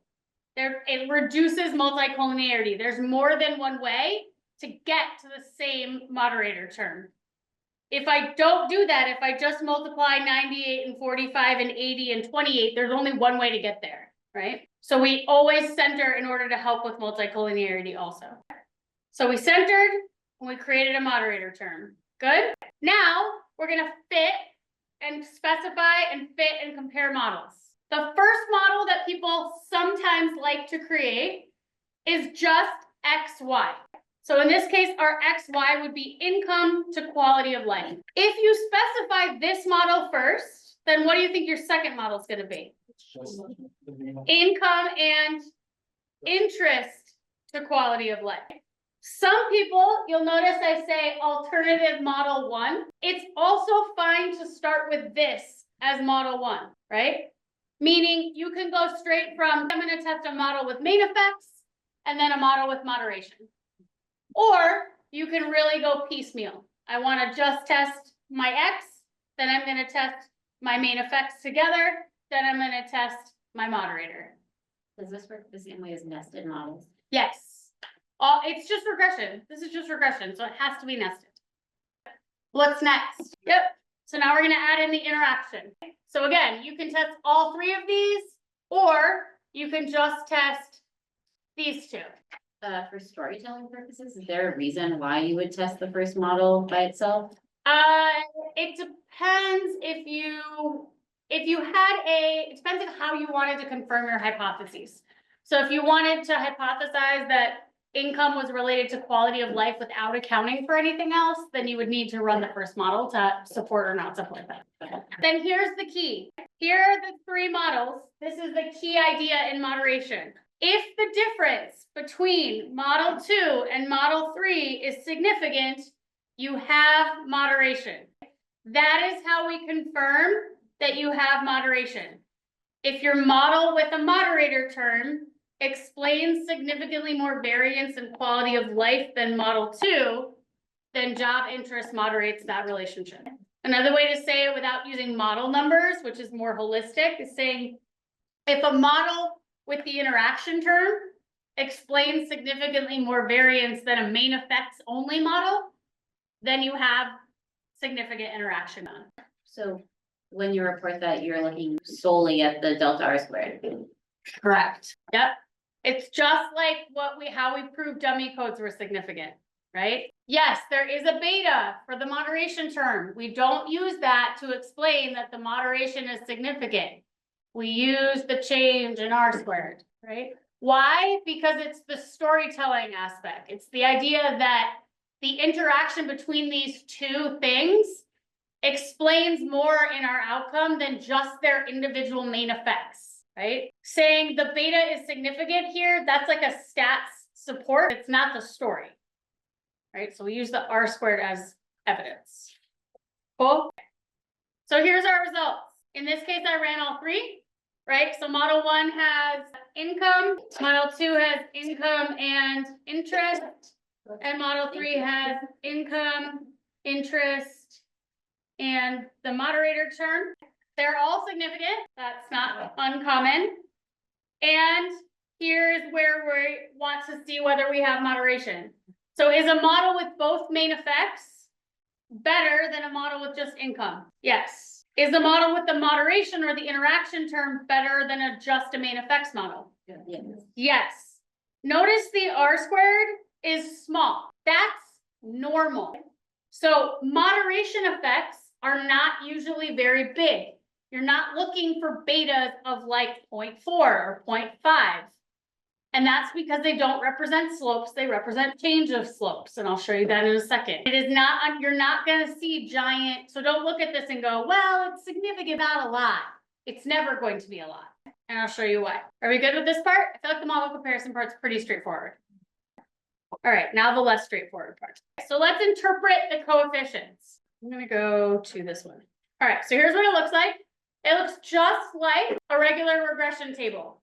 It reduces multicollinearity. There's more than one way to get to the same moderator term. If I don't do that, if I just multiply 98 and 45 and 80 and 28, there's only one way to get there, right? So we always center in order to help with multicollinearity also. So we centered and we created a moderator term. Good. Now we're going to fit and specify and fit and compare models. The first model that people sometimes like to create is just XY. So in this case, our XY would be income to quality of life. If you specify this model first, then what do you think your second model is going to be? Income and interest to quality of life. Some people, you'll notice I say alternative model 1. It's also fine to start with this as model 1, right? Meaning you can go straight from, I'm going to test a model with main effects and then a model with moderation. Or you can really go piecemeal. I want to just test my X, then I'm going to test my main effects together, then I'm going to test my moderator. Does this work the same way as nested models? Yes. It's just regression. This is just regression, so it has to be nested. What's next? Yep. So now we're going to add in the interaction. So again, you can test all three of these, or you can just test these two. For storytelling purposes, is there a reason why you would test the first model by itself? It depends if you had it depends on how you wanted to confirm your hypotheses. So if you wanted to hypothesize that income was related to quality of life without accounting for anything else, then you would need to run the first model to support or not support that. Then here's the key. Here are the three models. This is the key idea in moderation. If the difference between model 2 and model 3 is significant, you have moderation. That is how we confirm that you have moderation. If your model with a moderator term explains significantly more variance in quality of life than model 2, then job interest moderates that relationship. Another way to say it without using model numbers, which is more holistic, is saying if a model with the interaction term explains significantly more variance than a main effects only model, then you have significant interaction on. So when you report that, you're looking solely at the delta R squared. Correct. Yep. It's just like how we proved dummy codes were significant, right? Yes, there is a beta for the moderation term. We don't use that to explain that the moderation is significant. We use the change in R squared, right? Why? Because it's the storytelling aspect. It's the idea that the interaction between these two things explains more in our outcome than just their individual main effects, right? Saying the beta is significant here, that's like a stats support. It's not the story, right? So we use the R squared as evidence. Cool. So here's our results. In this case, I ran all three, right? So model 1 has income, model 2 has income and interest, and model 3 has income, interest, and the moderator term. They're all significant. That's not uncommon. And here's where we want to see whether we have moderation. So is a model with both main effects better than a model with just income? Yes. Is the model with the moderation or the interaction term better than just a main effects model? Yes. Yes. Notice the R squared is small. That's normal. So moderation effects are not usually very big. You're not looking for betas of like 0.4 or 0.5. And that's because they don't represent slopes, they represent change of slopes. And I'll show you that in a second. It is not, you're not gonna see giant, so don't look at this and go, well, it's significant, not a lot. It's never going to be a lot. And I'll show you why. Are we good with this part? I feel like the model comparison part's pretty straightforward. All right, now the less straightforward part. So let's interpret the coefficients. I'm gonna go to this one. All right, so here's what it looks like. It looks just like a regular regression table,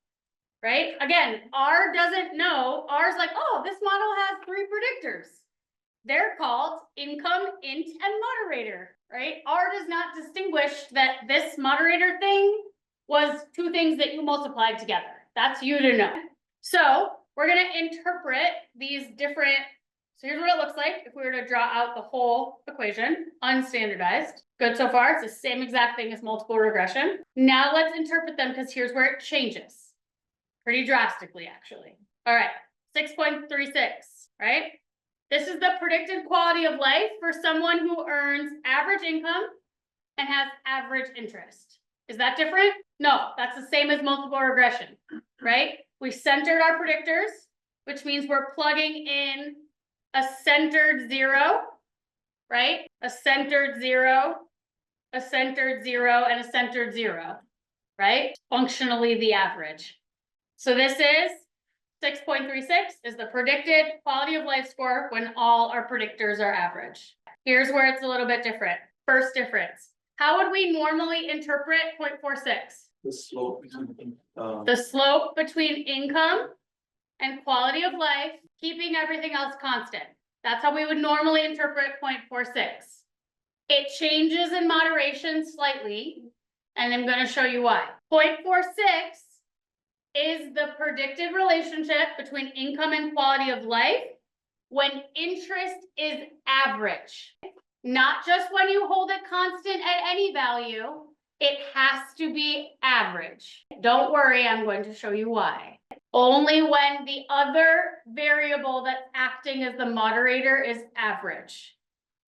right? Again, R doesn't know. R's like, oh, this model has 3 predictors. They're called income, int, and moderator, right? R does not distinguish that this moderator thing was 2 things that you multiplied together. That's you to know. So we're gonna interpret these different. So here's what it looks like if we were to draw out the whole equation, unstandardized. Good so far, it's the same exact thing as multiple regression. Now let's interpret them because here's where it changes. Pretty drastically, actually. All right, 6.36, right? This is the predicted quality of life for someone who earns average income and has average interest. Is that different? No, that's the same as multiple regression, right? We centered our predictors, which means we're plugging in a centered 0, right? A centered 0, a centered 0, and a centered 0, right? Functionally the average. So this is 6.36 is the predicted quality of life score when all our predictors are average. Here's where it's a little bit different. First difference. How would we normally interpret 0.46? The slope between, The slope between income and quality of life, keeping everything else constant. That's how we would normally interpret 0.46. It changes in moderation slightly, and I'm going to show you why. 0.46 is the predicted relationship between income and quality of life when interest is average. Not just when you hold it constant at any value, it has to be average. Don't worry, I'm going to show you why. Only when the other variable that's acting as the moderator is average.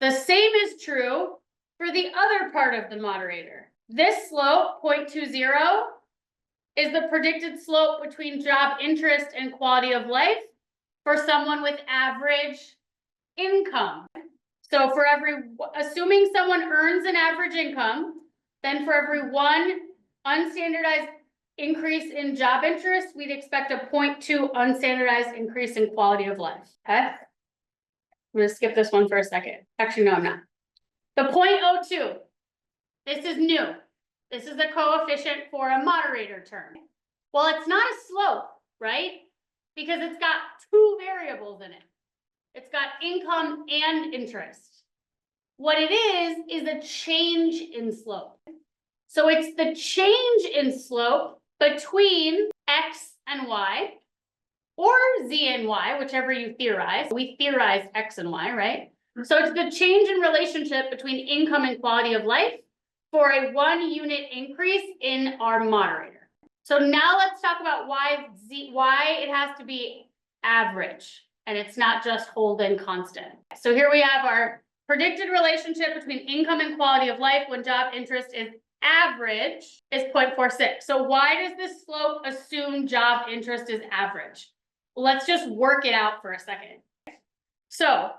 The same is true for the other part of the moderator. This slope, 0.20, is the predicted slope between job interest and quality of life for someone with average income. So for assuming someone earns an average income, then for every 1 unstandardized increase in job interest, we'd expect a 0.2 unstandardized increase in quality of life, okay? I'm gonna skip this one for a second. Actually, no, I'm not. The 0.02, this is new. This is a coefficient for a moderator term. Well, it's not a slope, right? Because it's got 2 variables in it. It's got income and interest. What it is a change in slope. So it's the change in slope between X and Y, or Z and Y, whichever you theorize. We theorize X and Y, right? So it's the change in relationship between income and quality of life for a 1 unit increase in our moderator. So now let's talk about why it has to be average and it's not just Holden constant. So here we have our predicted relationship between income and quality of life when job interest is average is 0.46. So why does this slope assume job interest is average? Let's just work it out for a second. So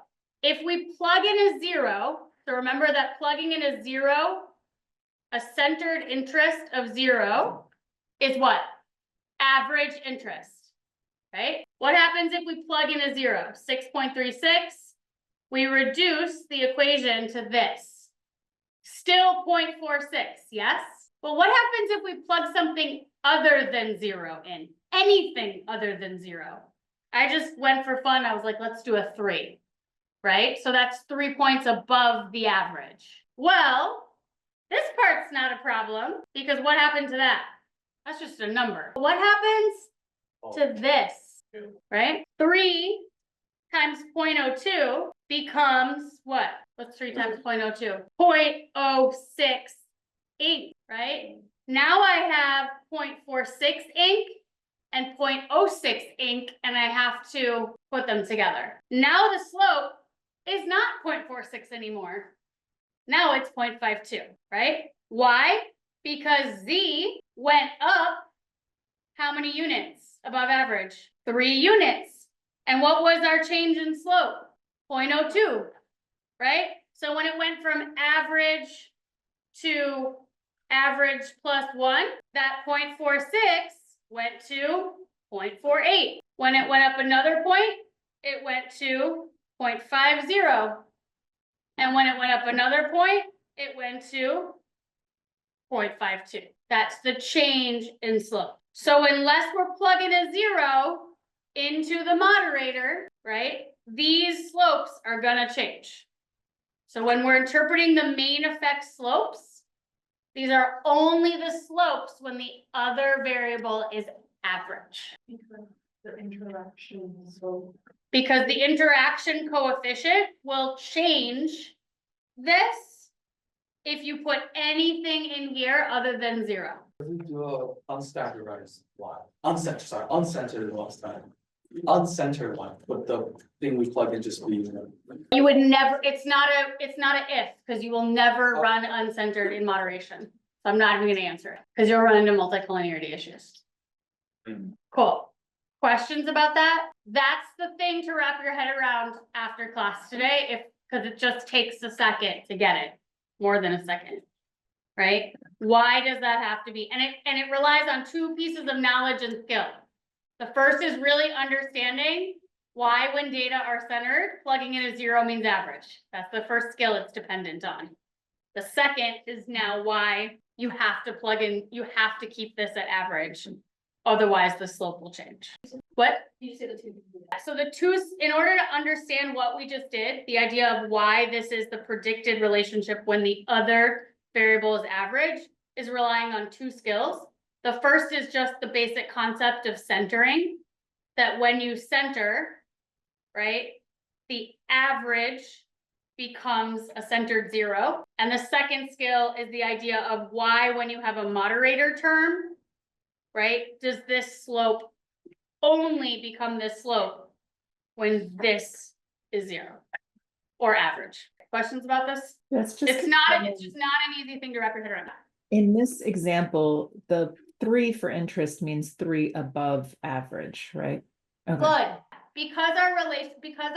if we plug in a 0, so remember that plugging in a 0, a centered interest of 0 is what? Average interest, right? What happens if we plug in a 0? 6.36. We reduce the equation to this. Still 0.46, yes? But what happens if we plug something other than 0 in? Anything other than 0. I just went for fun. I was like, let's do a 3, right? So that's 3 points above the average. Well, this part's not a problem because what happened to that? That's just a number. What happens to this, right? 3 times 0.02 becomes what? What's 3 times 0.02? 0.068, right? Now I have 0.46 ink and 0.06 ink, and I have to put them together. Now the slope is not 0.46 anymore. Now it's 0.52, right? Why? Because Z went up how many units above average? 3 units. And what was our change in slope? 0.02, right? So when it went from average to average plus 1, that 0.46 went to 0.48. When it went up another point, it went to 0.50. And when it went up another point, it went to 0.52. That's the change in slope. So unless we're plugging a 0 into the moderator, right, these slopes are gonna change. So when we're interpreting the main effect slopes, these are only the slopes when the other variable is average. The interaction, so. Because the interaction coefficient will change this if you put anything in here other than 0. We do a unstandardized one, uncentered last time. Uncentered one, but the thing we plug in just be. You would never, it's not a if, because you will never run uncentered in moderation. So I'm not even gonna answer it, because you'll run into multicollinearity issues. Cool. Questions about that? That's the thing to wrap your head around after class today, because it just takes a second to get it, more than a second. Right? Why does that have to be? And it relies on 2 pieces of knowledge and skill. The first is really understanding why when data are centered, plugging in a 0 means average. That's the first skill it's dependent on. The second is now why you have to plug in, you have to keep this at average. Otherwise the slope will change. What? You say the 2. So the 2, in order to understand what we just did, the idea of why this is the predicted relationship when the other variable is average is relying on 2 skills. The first is just the basic concept of centering, that when you center, right, the average becomes a centered 0. And the second skill is the idea of why when you have a moderator term, right, does this slope only become this slope when this is 0 or average. Questions about this? That's just. It's just not an easy thing to wrap your head around. In this example, the 3 for interest means 3 above average, right? Okay. Good, because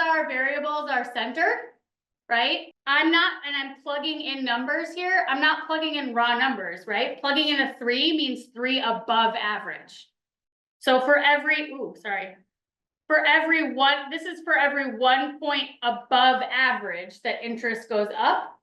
our variables are centered, right? I'm plugging in numbers here. I'm not plugging in raw numbers, right? Plugging in a 3 means 3 above average. So for every, this is for every 1 point above average that interest goes up,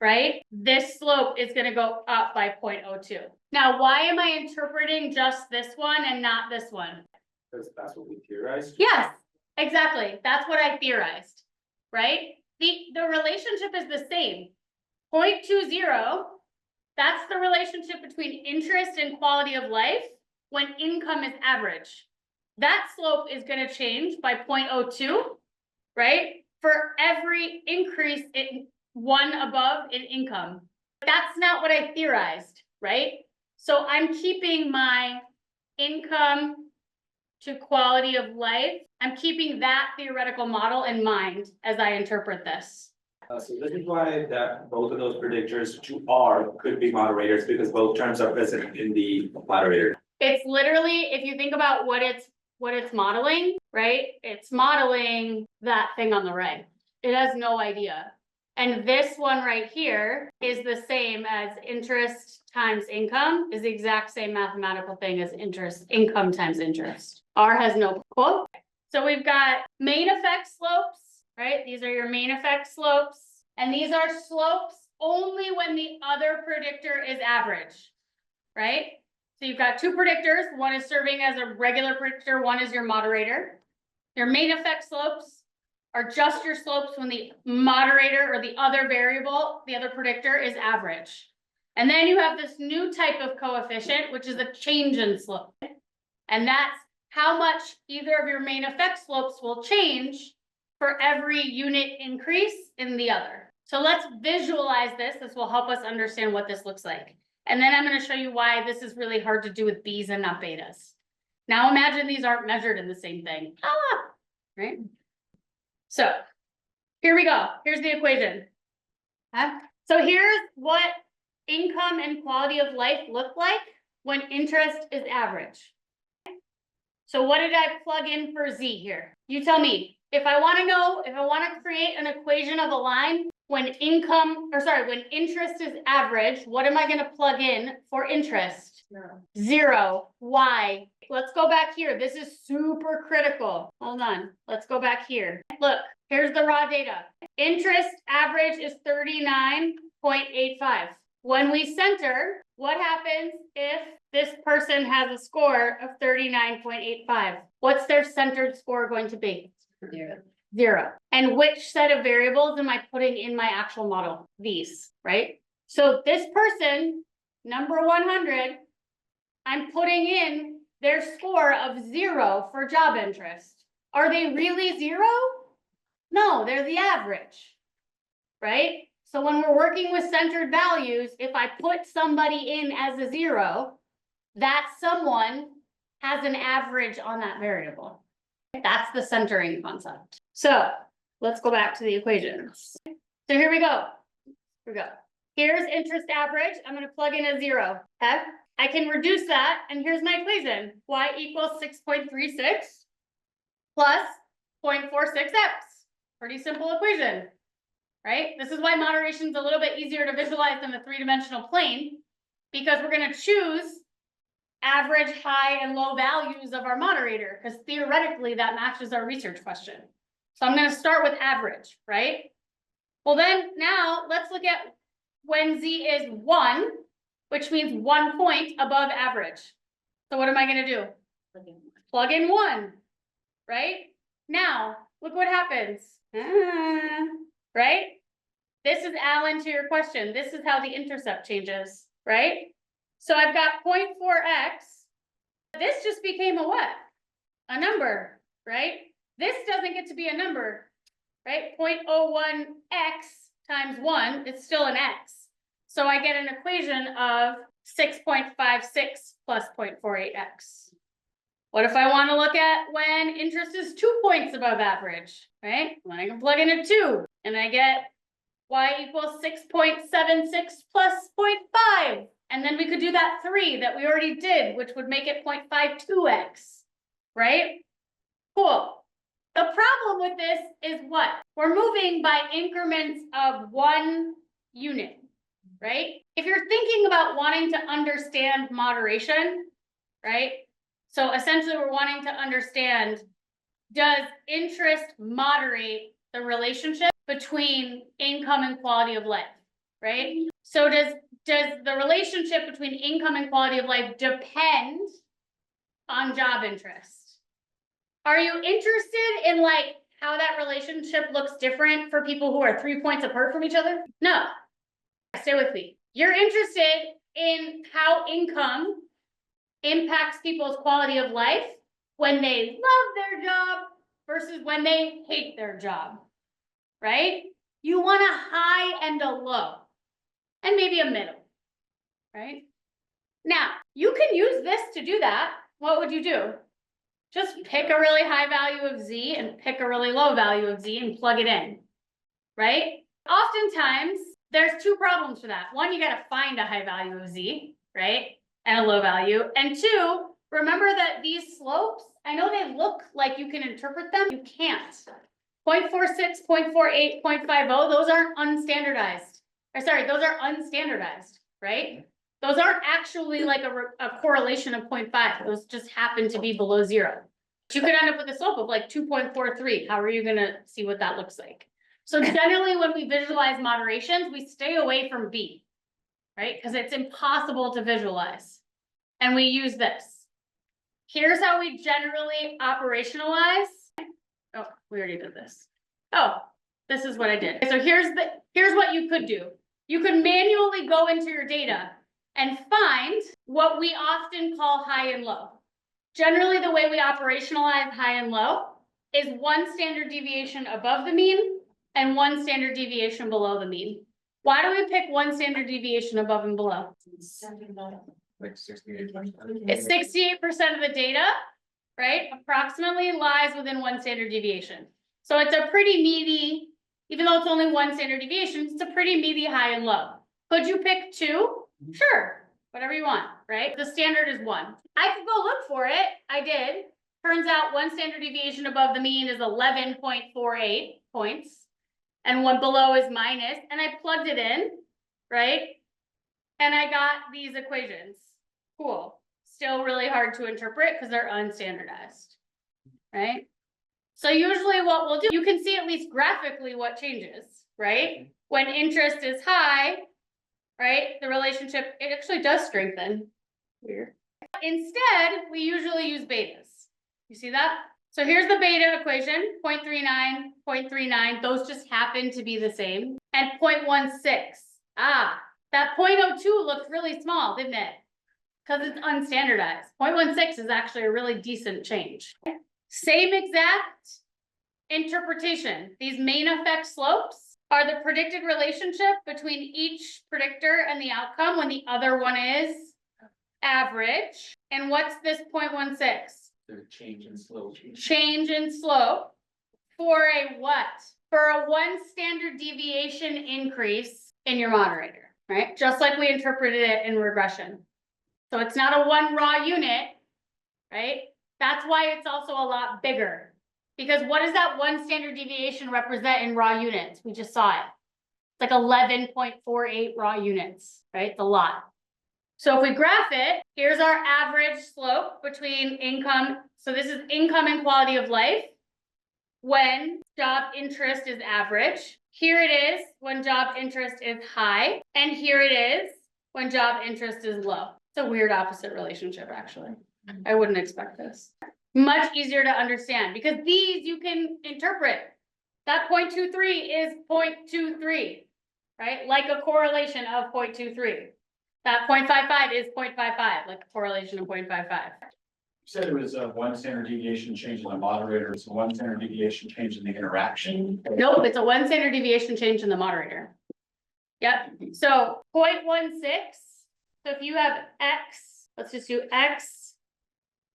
right? This slope is gonna go up by 0.02. Now, why am I interpreting just this one and not this one? Because that's what we theorized. Yes, exactly. That's what I theorized, right? The relationship is the same. 0.20, that's the relationship between interest and quality of life when income is average. That slope is gonna change by 0.02, right? For every increase in 1 above in income. That's not what I theorized, right? So I'm keeping my income to quality of life. I'm keeping that theoretical model in mind as I interpret this. So this is why that both of those predictors could be moderators, because both terms are present in the moderator. It's literally, if you think about what it's modeling, right? It's modeling that thing on the right. It has no idea. And this one right here is the same as interest times income, is the exact same mathematical thing as income times interest. R has no quote. So we've got main effect slopes, right? These are your main effect slopes. And these are slopes only when the other predictor is average, right? So you've got two predictors. One is serving as a regular predictor, one is your moderator. Your main effect slopes are just your slopes when the moderator or the other variable, the other predictor is average. And then you have this new type of coefficient, which is a change in slope. And that's how much either of your main effect slopes will change for every unit increase in the other. So let's visualize this. This will help us understand what this looks like. And then I'm going to show you why this is really hard to do with B's and not betas. Now imagine these aren't measured in the same thing. Right? So here we go. Here's the equation. So here's what income and quality of life look like when interest is average. So what did I plug in for Z here? You tell me. If I want to create an equation of a line when interest is average, what am I going to plug in for interest? Zero. Why? Let's go back here. This is super critical. Hold on. Let's go back here. Look, here's the raw data. Interest average is 39.85. When we center, what happens if this person has a score of 39.85? What's their centered score going to be? Zero. And which set of variables am I putting in my actual model? These, right? So this person, number 100, I'm putting in their score of 0 for job interest. Are they really 0? No, they're the average, right? So when we're working with centered values, if I put somebody in as a 0, that someone has an average on that variable. That's the centering concept. So let's go back to the equations. So here we go. Here's interest average. I'm going to plug in a 0. Okay. I can reduce that. And here's my equation. Y equals 6.36 plus 0.46x. Pretty simple equation, right? This is why moderation is a little bit easier to visualize than the three-dimensional plane, because we're going to choose average, high, and low values of our moderator, because theoretically that matches our research question. So I'm going to start with average, right? Well, then now let's look at when Z is 1, which means 1 point above average. So what am I going to do? Plug in 1, right? Now, look what happens. Right? This is Alan to your question. This is how the intercept changes, right? So I've got 0.4x. This just became a what? A number, right? This doesn't get to be a number, right? 0.01x times 1, it's still an x. So I get an equation of 6.56 plus 0.48x. What if I want to look at when interest is 2 points above average, right? Then I can plug in a 2 and I get y equals 6.76 plus 0.5. And then we could do that 3 that we already did, which would make it 0.52x, right? Cool. The problem with this is what? We're moving by increments of 1 unit, right? If you're thinking about wanting to understand moderation, right? So essentially we're wanting to understand, does interest moderate the relationship between income and quality of life, right? So does the relationship between income and quality of life depend on job interest? Are you interested in like how that relationship looks different for people who are 3 points apart from each other? No. Stay with me. You're interested in how income impacts people's quality of life when they love their job versus when they hate their job, right? You want a high and a low. and maybe a middle, right? Now, you can use this to do that. What would you do? Just pick a really high value of Z and pick a really low value of Z and plug it in, right? Oftentimes, there's two problems for that. One, you gotta find a high value of Z, right? And a low value. And two, remember that these slopes, I know they look like you can interpret them, you can't. 0.46, 0.48, 0.50, those aren't unstandardized. Or sorry, those are unstandardized, right? Those aren't actually like a correlation of 0.5, those just happen to be below zero. But you could end up with a slope of like 2.43, how are you gonna see what that looks like? So generally, when we visualize moderations, we stay away from B, right? Because it's impossible to visualize. And we use this. Here's how we generally operationalize. Oh, we already did this. Oh, this is what I did. So here's what you could do. You could manually go into your data and find what we often call high and low. Generally, the way we operationalize high and low is one standard deviation above the mean and one standard deviation below the mean. Why do we pick one standard deviation above and below? Like 68%. It's 68% of the data, right? Approximately lies within one standard deviation. So it's a pretty meaty, even though it's only one standard deviation, it's a pretty meaty high and low. Could you pick two? Sure, whatever you want, right? The standard is one. I could go look for it. I did. Turns out one standard deviation above the mean is 11.48 points. And one below is minus, and I plugged it in, right? And I got these equations. Cool. Still really hard to interpret because they're unstandardized, right? So usually what we'll do, you can see at least graphically what changes, right? When interest is high, right, the relationship, it actually does strengthen. Weird. Instead, we usually use betas. You see that? So here's the beta equation, 0.39, 0.39, those just happen to be the same. And 0.16, that 0.02 looked really small, didn't it? Because it's unstandardized. 0.16 is actually a really decent change. Same exact interpretation. These main effect slopes are the predicted relationship between each predictor and the outcome when the other one is average. And what's this 0.16? The change in slope. Change in slope for a what? For a one standard deviation increase in your moderator, right? Just like we interpreted it in regression. So it's not a one raw unit, right? That's why it's also a lot bigger. Because what does that one standard deviation represent in raw units? We just saw it. It's like 11.48 raw units, right? It's a lot. So if we graph it, here's our average slope between income. So this is income and quality of life when job interest is average. Here it is when job interest is high. And here it is when job interest is low. It's a weird opposite relationship, actually. I wouldn't expect this. Much easier to understand because these you can interpret. That 0.23 is 0.23, right? Like a correlation of 0.23. That 0.55 is 0.55, like a correlation of 0.55. You said it was a one standard deviation change in the moderator, it's a one standard deviation change in the interaction. Nope, it's a one standard deviation change in the moderator. Yep, so 0.16, so if you have X, let's just do X,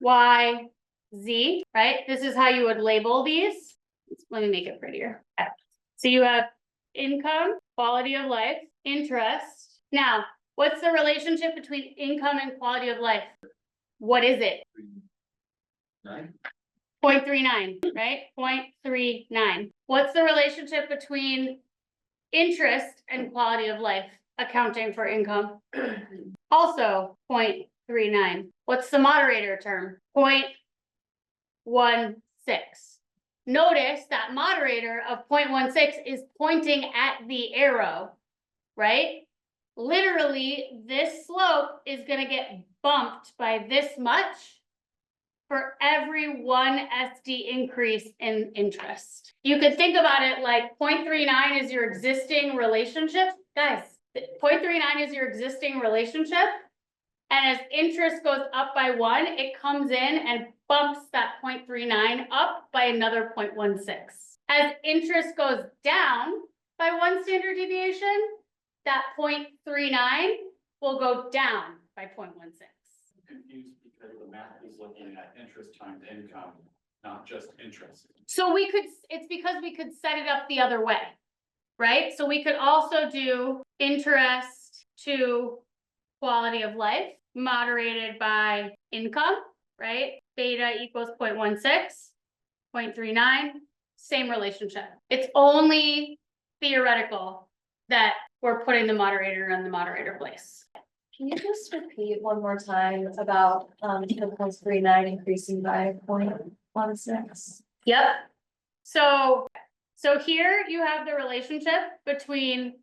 Y, Z, right? This is how you would label these. Let me make it prettier. So you have income, quality of life, interest. Now, what's the relationship between income and quality of life? What is it? 0.39, right? 0.39. What's the relationship between interest and quality of life, accounting for income? Also 0.39. What's the moderator term? 0.16. Notice that moderator of 0.16 is pointing at the arrow, right? Literally, this slope is gonna get bumped by this much for every one SD increase in interest. You could think about it like 0.39 is your existing relationship. Guys, 0.39 is your existing relationship. And as interest goes up by 1, it comes in and bumps that 0.39 up by another 0.16. As interest goes down by 1 standard deviation, that 0.39 will go down by 0.16. Confused because the math is looking at interest times income, not just interest. So we could, it's because we could set it up the other way, right? So we could also do interest to quality of life moderated by income, right? Beta equals 0.16, 0.39, same relationship. It's only theoretical that we're putting the moderator in the moderator place. Can you just repeat one more time about, the 0.39 increasing by 0.16? Yep. So here you have the relationship between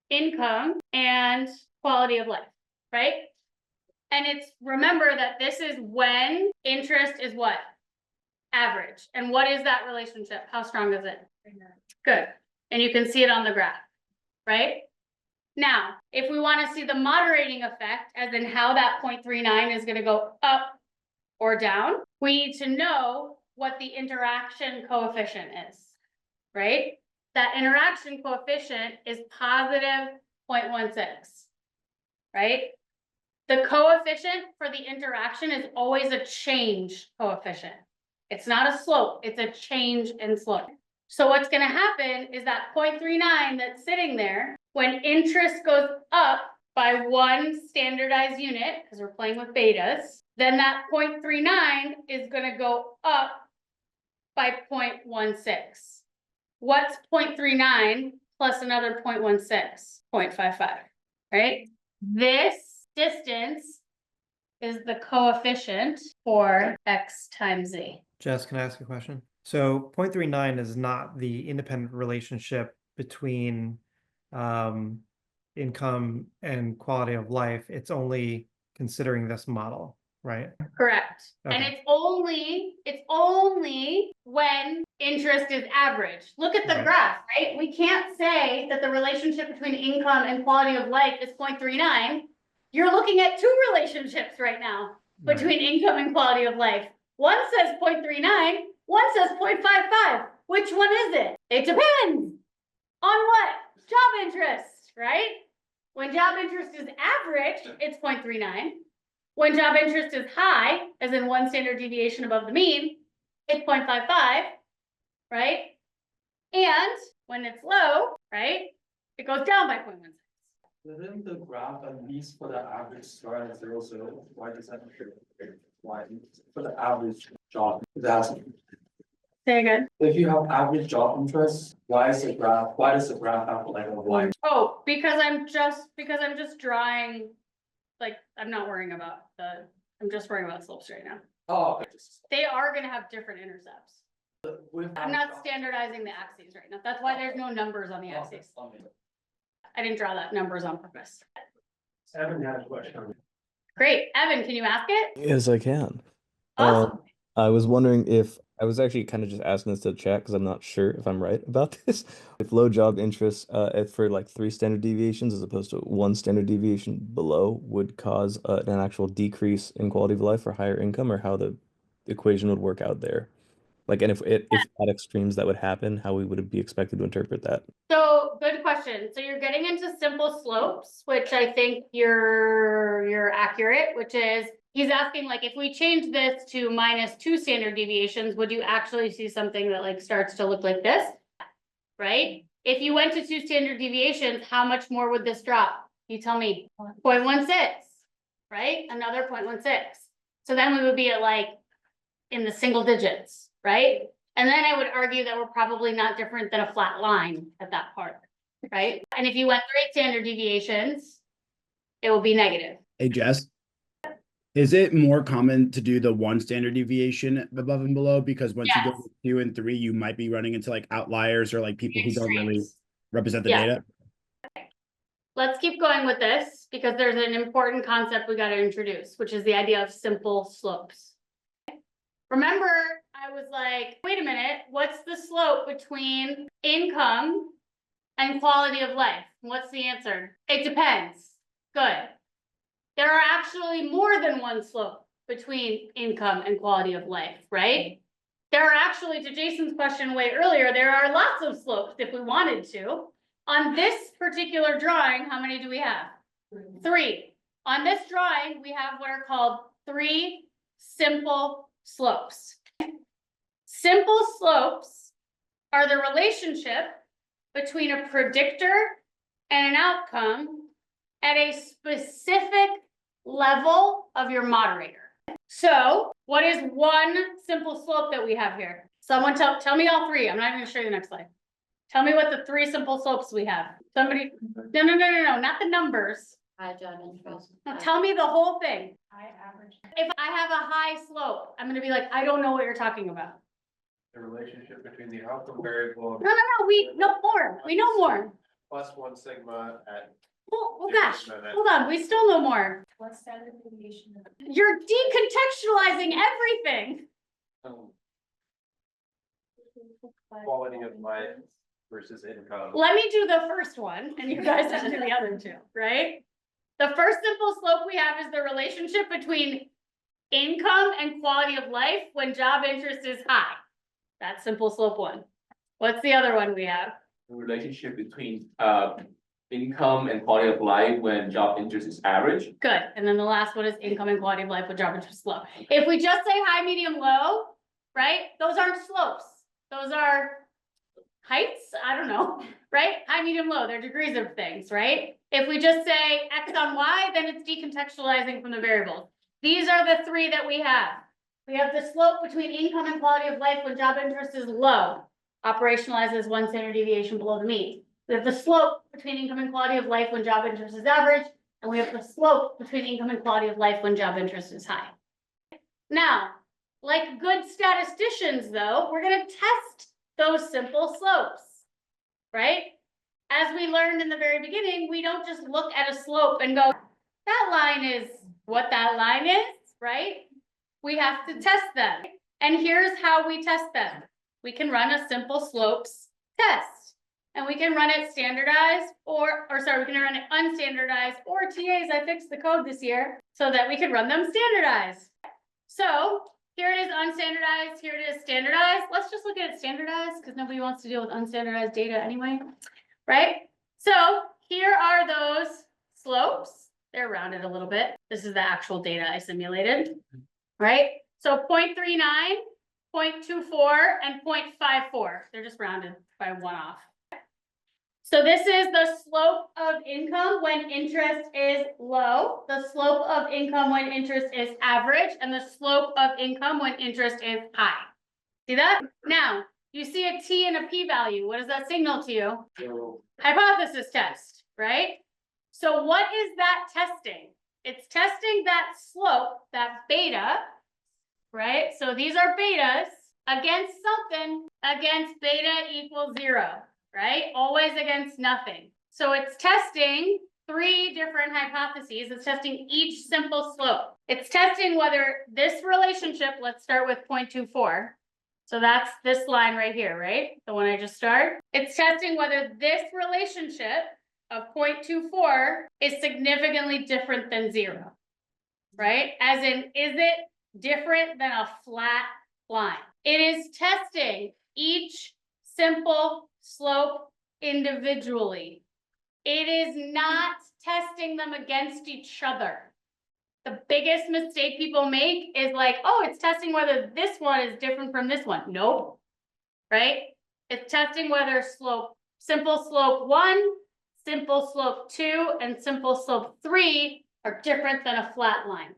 income and quality of life, right? And it's, remember that this is when interest is what? Average. And what is that relationship? How strong is it? Good. And you can see it on the graph, right? Now, if we want to see the moderating effect, as in how that 0.39 is going to go up or down, we need to know what the interaction coefficient is, right? That interaction coefficient is positive 0.16, right? The coefficient for the interaction is always a change coefficient. It's not a slope, it's a change in slope. So what's gonna happen is that 0.39 that's sitting there, when interest goes up by 1 standardized unit, because we're playing with betas, then that 0.39 is gonna go up by 0.16. What's 0.39 plus another 0.16? 0.55, right? This distance is the coefficient for x times z. Jess, can I ask a question? So 0.39 is not the independent relationship between income and quality of life. It's only considering this model, right? Correct. And Okay. it's only when interest is average. Look at the Right. graph, right? We can't say that the relationship between income and quality of life is 0.39. You're looking at two relationships right now Right. between income and quality of life. One says 0.39, one says 0.55. Which one is it? It depends on what? Job interest, right? When job interest is average, it's 0.39. When job interest is high, as in 1 standard deviation above the mean, it's 0.55, right? And when it's low, right, it goes down by 0.16. Within the graph, at least for the average star at 0, why does that appear? Why, for the average job, that's, Say again. if you have average job interest, why does the graph have like a line? Oh, because I'm just drawing, like, I'm not worrying about I'm just worrying about slopes right now. Oh, okay. They are gonna have different intercepts. With I'm not standardizing the axes right now. That's why there's no numbers on the axes. I didn't draw that numbers on purpose. Evan had a question. Great. Evan, can you ask it? Yes, I can. Awesome. I was wondering if I was actually kind of just asking this to chat because I'm not sure if I'm right about this. If low job interest for like 3 standard deviations as opposed to 1 standard deviation below would cause an actual decrease in quality of life or higher income, or how the equation would work out there. Like, and if at extremes that would happen, how we would be expected to interpret that. So good question. So you're getting into simple slopes, which I think you're accurate, which is he's asking, like, if we change this to -2 standard deviations, would you actually see something that like starts to look like this? Right? If you went to 2 standard deviations, how much more would this drop? You tell me. 0.16, right? Another 0.16. So then we would be at like in the single digits, right? And then I would argue that we're probably not different than a flat line at that part, right? And if you went 3 standard deviations, it will be negative. Hey, Jess, is it more common to do the 1 standard deviation above and below? Because once you go Yes. to 2 and 3, you might be running into like outliers or like people who don't really Extremes. represent the Yeah. data. Let's keep going with this because there's an important concept we got to introduce, which is the idea of simple slopes. Remember, I was like, wait a minute, what's the slope between income and quality of life? What's the answer? It depends. Good. There are actually more than one slope between income and quality of life, right? There are actually, to Jason's question way earlier, there are lots of slopes if we wanted to. On this particular drawing, how many do we have? 3. On this drawing, we have what are called 3 simple slopes. Simple slopes are the relationship between a predictor and an outcome at a specific level of your moderator. So what is one simple slope that we have here? Someone tell me all 3. I'm not even gonna show you the next slide. Tell me what the 3 simple slopes we have. Somebody, no, not the numbers. High job interest. No, tell me the whole thing. High average. If I have a high slope, I'm gonna be like, I don't know what you're talking about. The relationship between the outcome variable No, we know more. We know more. plus 1 sigma at. Oh gosh, hold on, we still know more. What's standard deviation? You're decontextualizing everything. Quality of life versus income. Let me do the first one and you guys can do the other 2, right? The first simple slope we have is the relationship between income and quality of life when job interest is high. That's simple slope 1. What's the other one we have? The relationship between income and quality of life when job interest is average. Good. And then the last one is income and quality of life when job interest is low. If we just say high, medium, low, right? Those aren't slopes. Those are heights. I don't know, right? High, medium, low. They're degrees of things, right? If we just say X on Y, then it's decontextualizing from the variables. These are the 3 that we have. We have the slope between income and quality of life when job interest is low, operationalizes 1 standard deviation below the mean. We have the slope between income and quality of life when job interest is average, and we have the slope between income and quality of life when job interest is high. Now, like good statisticians though, we're gonna test those simple slopes, right? As we learned in the very beginning, we don't just look at a slope and go, that line is what that line is, right? We have to test them. And here's how we test them. We can run a simple slopes test. And we can run it standardized we can run it unstandardized or TAs. I fixed the code this year so that we could run them standardized. So here it is unstandardized, here it is standardized. Let's just look at it standardized because nobody wants to deal with unstandardized data anyway, right? So here are those slopes. They're rounded a little bit. This is the actual data I simulated, right? So 0.39, 0.24, and 0.54. They're just rounded by 1 off. So this is the slope of income when interest is low, the slope of income when interest is average, and the slope of income when interest is high. See that? Now, you see a T and a P value. What does that signal to you? Hypothesis test, right? So what is that testing? It's testing that slope, that beta, right? So these are betas against something, against beta equals 0. Right? Always against nothing. So it's testing 3 different hypotheses. It's testing each simple slope. It's testing whether this relationship, let's start with 0.24. So that's this line right here, right? The one I just started. It's testing whether this relationship of 0.24 is significantly different than 0, right? As in, is it different than a flat line? It is testing each simple slope individually. It is not testing them against each other. The biggest mistake people make is like, oh, it's testing whether this one is different from this one. Nope. Right? It's testing whether simple slope 1, simple slope 2, and simple slope 3 are different than a flat line.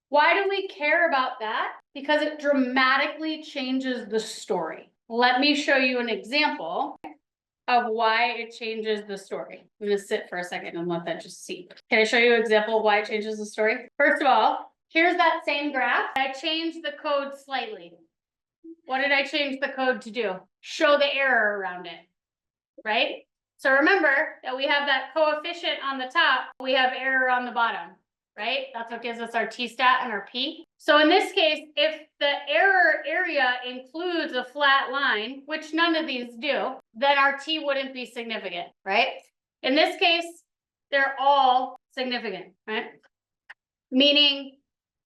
Why do we care about that? Because it dramatically changes the story. Let me show you an example of why it changes the story. I'm gonna sit for a second and let that just see. Can I show you an example of why it changes the story? First of all, here's that same graph. I changed the code slightly. What did I change the code to do? Show the error around it, right? So remember that we have that coefficient on the top, we have error on the bottom, right? That's what gives us our t-stat and our p. So in this case, if the error area includes a flat line, which none of these do, then our t wouldn't be significant, right? In this case, they're all significant, right? Meaning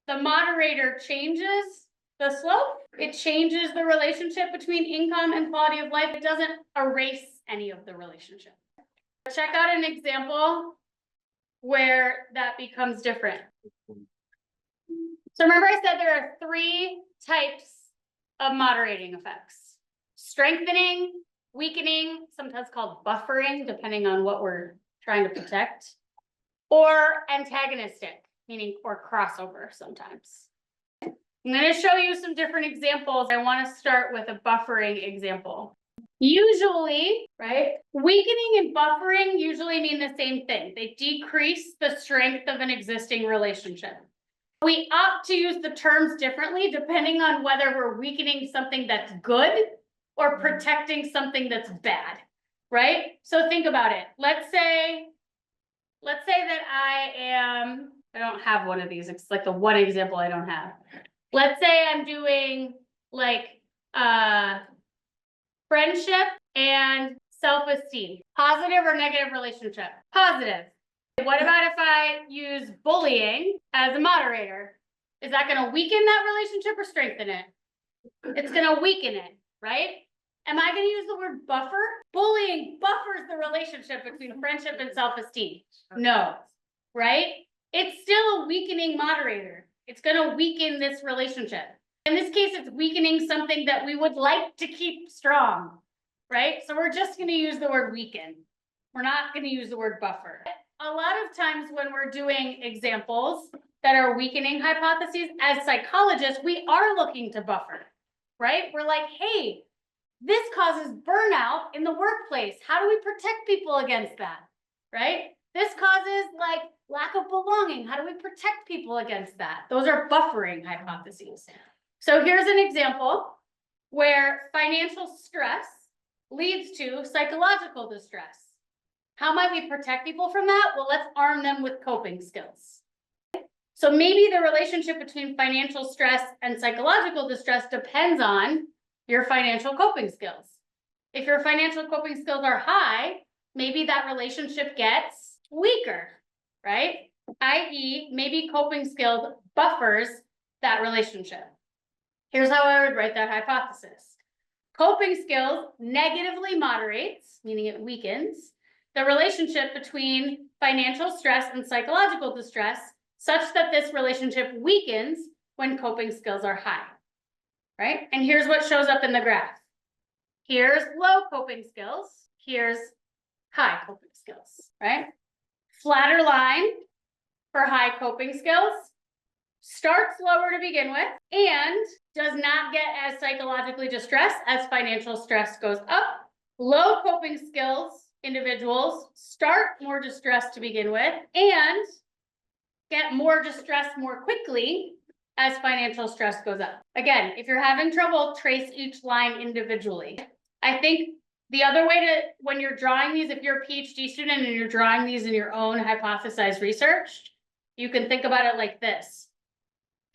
the moderator changes the slope, it changes the relationship between income and quality of life. It doesn't erase any of the relationship. Check out an example where that becomes different. So remember I said there are 3 types of moderating effects. Strengthening, weakening, sometimes called buffering, depending on what we're trying to protect, or antagonistic, meaning or crossover sometimes. I'm going to show you some different examples. I want to start with a buffering example. Usually, right, weakening and buffering usually mean the same thing. They decrease the strength of an existing relationship. We opt to use the terms differently depending on whether we're weakening something that's good or protecting something that's bad, right? So think about it. Let's say that I don't have one of these. It's like the one example I don't have. Let's say I'm doing like friendship and self-esteem, positive or negative relationship, positive. What about if I use bullying as a moderator? Is that going to weaken that relationship or strengthen it? It's going to weaken it, right? Am I going to use the word buffer? Bullying buffers the relationship between friendship and self-esteem. No, right? It's still a weakening moderator. It's going to weaken this relationship. In this case, it's weakening something that we would like to keep strong, right? So we're just going to use the word weaken. We're not going to use the word buffer. A lot of times when we're doing examples that are weakening hypotheses, as psychologists, we are looking to buffer, right? We're like, hey, this causes burnout in the workplace. How do we protect people against that, right? This causes like lack of belonging. How do we protect people against that? Those are buffering hypotheses. So here's an example where financial stress leads to psychological distress. How might we protect people from that? Well, let's arm them with coping skills. So maybe the relationship between financial stress and psychological distress depends on your financial coping skills. If your financial coping skills are high, maybe that relationship gets weaker, right? i.e., maybe coping skills buffers that relationship. Here's how I would write that hypothesis. Coping skills negatively moderates, meaning it weakens, the relationship between financial stress and psychological distress such that this relationship weakens when coping skills are high, right? And here's what shows up in the graph. Here's low coping skills. Here's high coping skills, right? Flatter line for high coping skills, starts lower to begin with, and does not get as psychologically distressed as financial stress goes up. Low coping skills individuals start more distressed to begin with and get more distressed more quickly as financial stress goes up. Again, if you're having trouble, trace each line individually. I think the other way to, when you're drawing these, if you're a PhD student and you're drawing these in your own hypothesized research, you can think about it like this.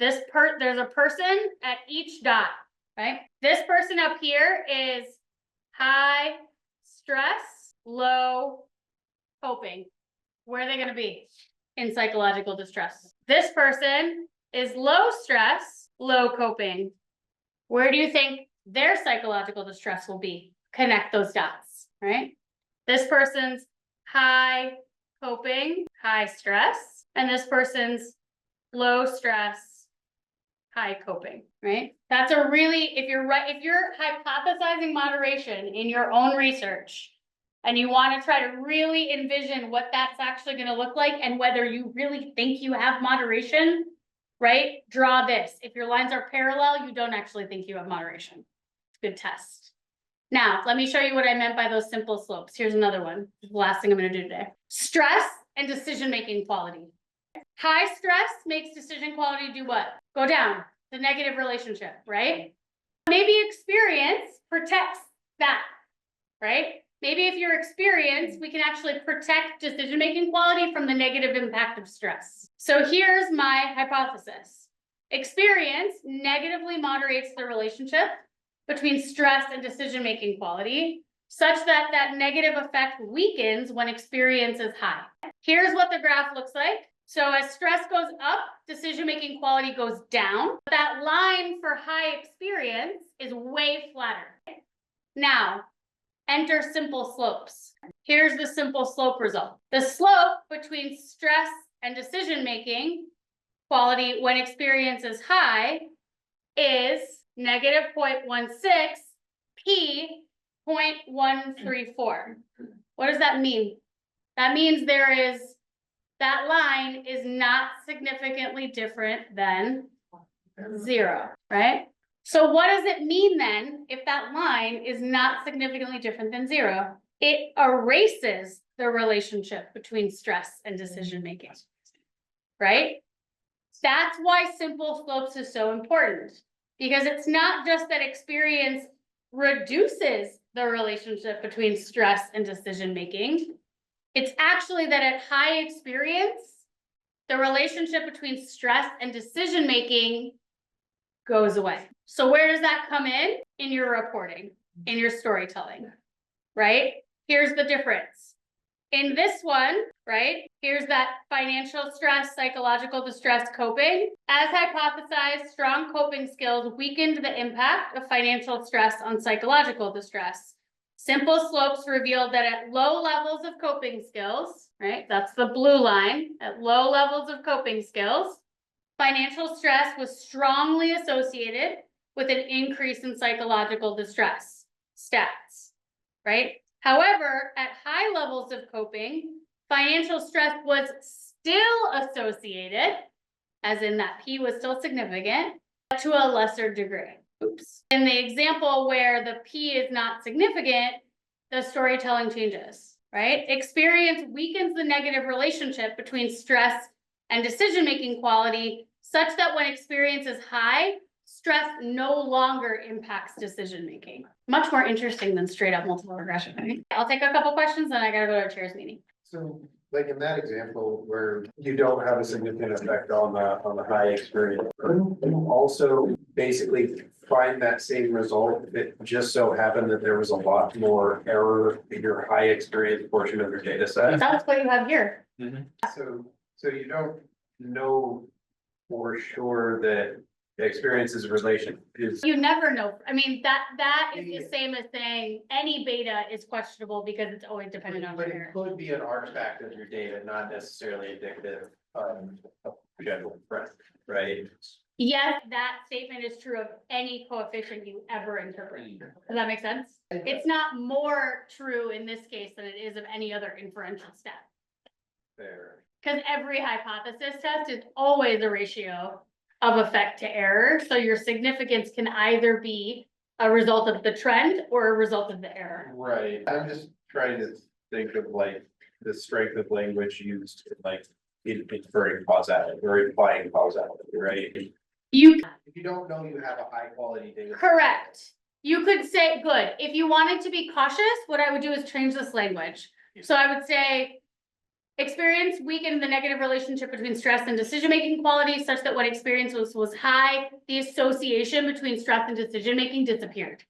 There's a person at each dot, right? This person up here is high stress, low coping. Where are they going to be in psychological distress? This person is low stress, low coping. Where do you think their psychological distress will be? Connect those dots, right? This person's high coping, high stress, and this person's low stress, high coping, right? That's a really, if you're hypothesizing moderation in your own research, and you want to try to really envision what that's actually going to look like and whether you really think you have moderation, right? Draw this. If your lines are parallel, you don't actually think you have moderation. Good test. Now, let me show you what I meant by those simple slopes. Here's another one. The last thing I'm going to do today. Stress and decision-making quality. High stress makes decision quality do what? Go down. The negative relationship, right? Maybe experience protects that, right? Maybe if you're experienced, we can actually protect decision-making quality from the negative impact of stress. So here's my hypothesis. Experience negatively moderates the relationship between stress and decision-making quality, such that that negative effect weakens when experience is high. Here's what the graph looks like. So as stress goes up, decision-making quality goes down. That line for high experience is way flatter. Now, enter simple slopes. Here's the simple slope result. The slope between stress and decision-making quality when experience is high is negative 0.16, P 0.134. What does that mean? That means that line is not significantly different than 0, right? So what does it mean then, if that line is not significantly different than 0? It erases the relationship between stress and decision-making, right? That's why simple slopes is so important, because it's not just that experience reduces the relationship between stress and decision-making. It's actually that at high experience, the relationship between stress and decision-making goes away. So where does that come in? In your reporting, in your storytelling, right? Here's the difference. In this one, right, here's that financial stress, psychological distress, coping. As hypothesized, strong coping skills weakened the impact of financial stress on psychological distress. Simple slopes revealed that at low levels of coping skills, right, that's the blue line, at low levels of coping skills, financial stress was strongly associated with an increase in psychological distress stats, right? However, at high levels of coping, financial stress was still associated, as in that P was still significant, to a lesser degree. Oops. In the example where the P is not significant, the storytelling changes, right? Experience weakens the negative relationship between stress and decision-making quality, such that when experience is high, stress no longer impacts decision-making. Much more interesting than straight up multiple regression, right? I'll take a couple questions, then I gotta go to our chairs meeting. So, like in that example where you don't have a significant effect on the high experience, couldn't you also basically find that same result if it just so happened that there was a lot more error in your high experience portion of your data set? That's what you have here. So you don't know for sure that the experience is relation is. You never know. I mean, that is the same as saying any beta is questionable because it's always dependent on But your it could be an artifact of your data, not necessarily indicative of general trend, right? Yes, that statement is true of any coefficient you ever interpret. Does that make sense? It's not more true in this case than it is of any other inferential step. Fair. Because every hypothesis test is always a ratio of effect to error. So your significance can either be a result of the trend or a result of the error. Right, I'm just trying to think of like the strength of language used in like inferring causality or implying causality, right? If you don't know you have a high quality data. Correct. You could say, good, if you wanted to be cautious, what I would do is change this language. So I would say, experience weakened the negative relationship between stress and decision-making quality such that when experience was high, the association between stress and decision-making disappeared.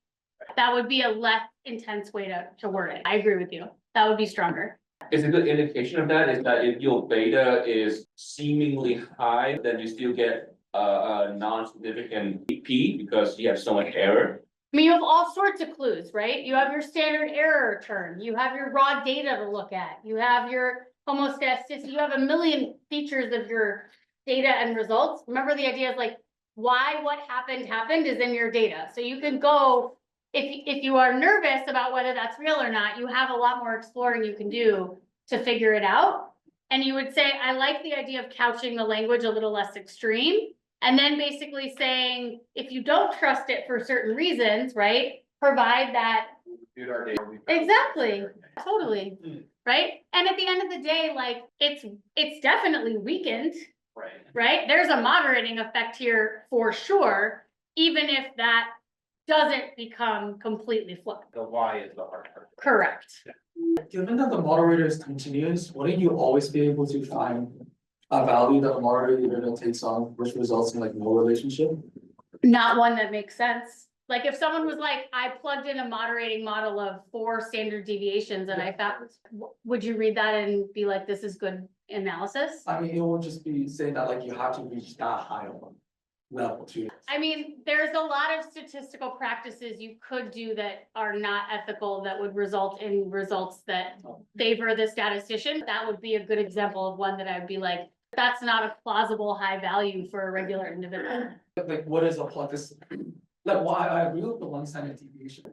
That would be a less intense way to word it. I agree with you. That would be stronger. Is a good indication of that is that if your beta is seemingly high, then you still get a non-significant P because you have so much error. I mean, you have all sorts of clues, right? You have your standard error term, you have your raw data to look at, you have your homostaticity, you have a million features of your data and results. Remember, the idea is like, why what happened is in your data. So you can go, if you are nervous about whether that's real or not, you have a lot more exploring you can do to figure it out. And you would say, I like the idea of couching the language a little less extreme. And then basically saying, if you don't trust it for certain reasons, right? Provide that. Exactly, totally, right? And at the end of the day, like, it's definitely weakened. Right? There's a moderating effect here for sure, even if that doesn't become completely flipped. The why is the hard part. Correct. Given that the moderator is continuous, wouldn't you always be able to find a value that the moderator takes on, which results in like no relationship? Not one that makes sense. Like if someone was like, I plugged in a moderating model of 4 standard deviations and I found, would you read that and be like, this is good analysis? I mean, it will just be saying that like you have to reach that high of one. level too. I mean, there's a lot of statistical practices you could do that are not ethical, that would result in results that favor the statistician. That would be a good example of one that I'd be like, that's not a plausible high value for a regular individual. Like, what is a plot this, like, why I agree with the one standard deviation.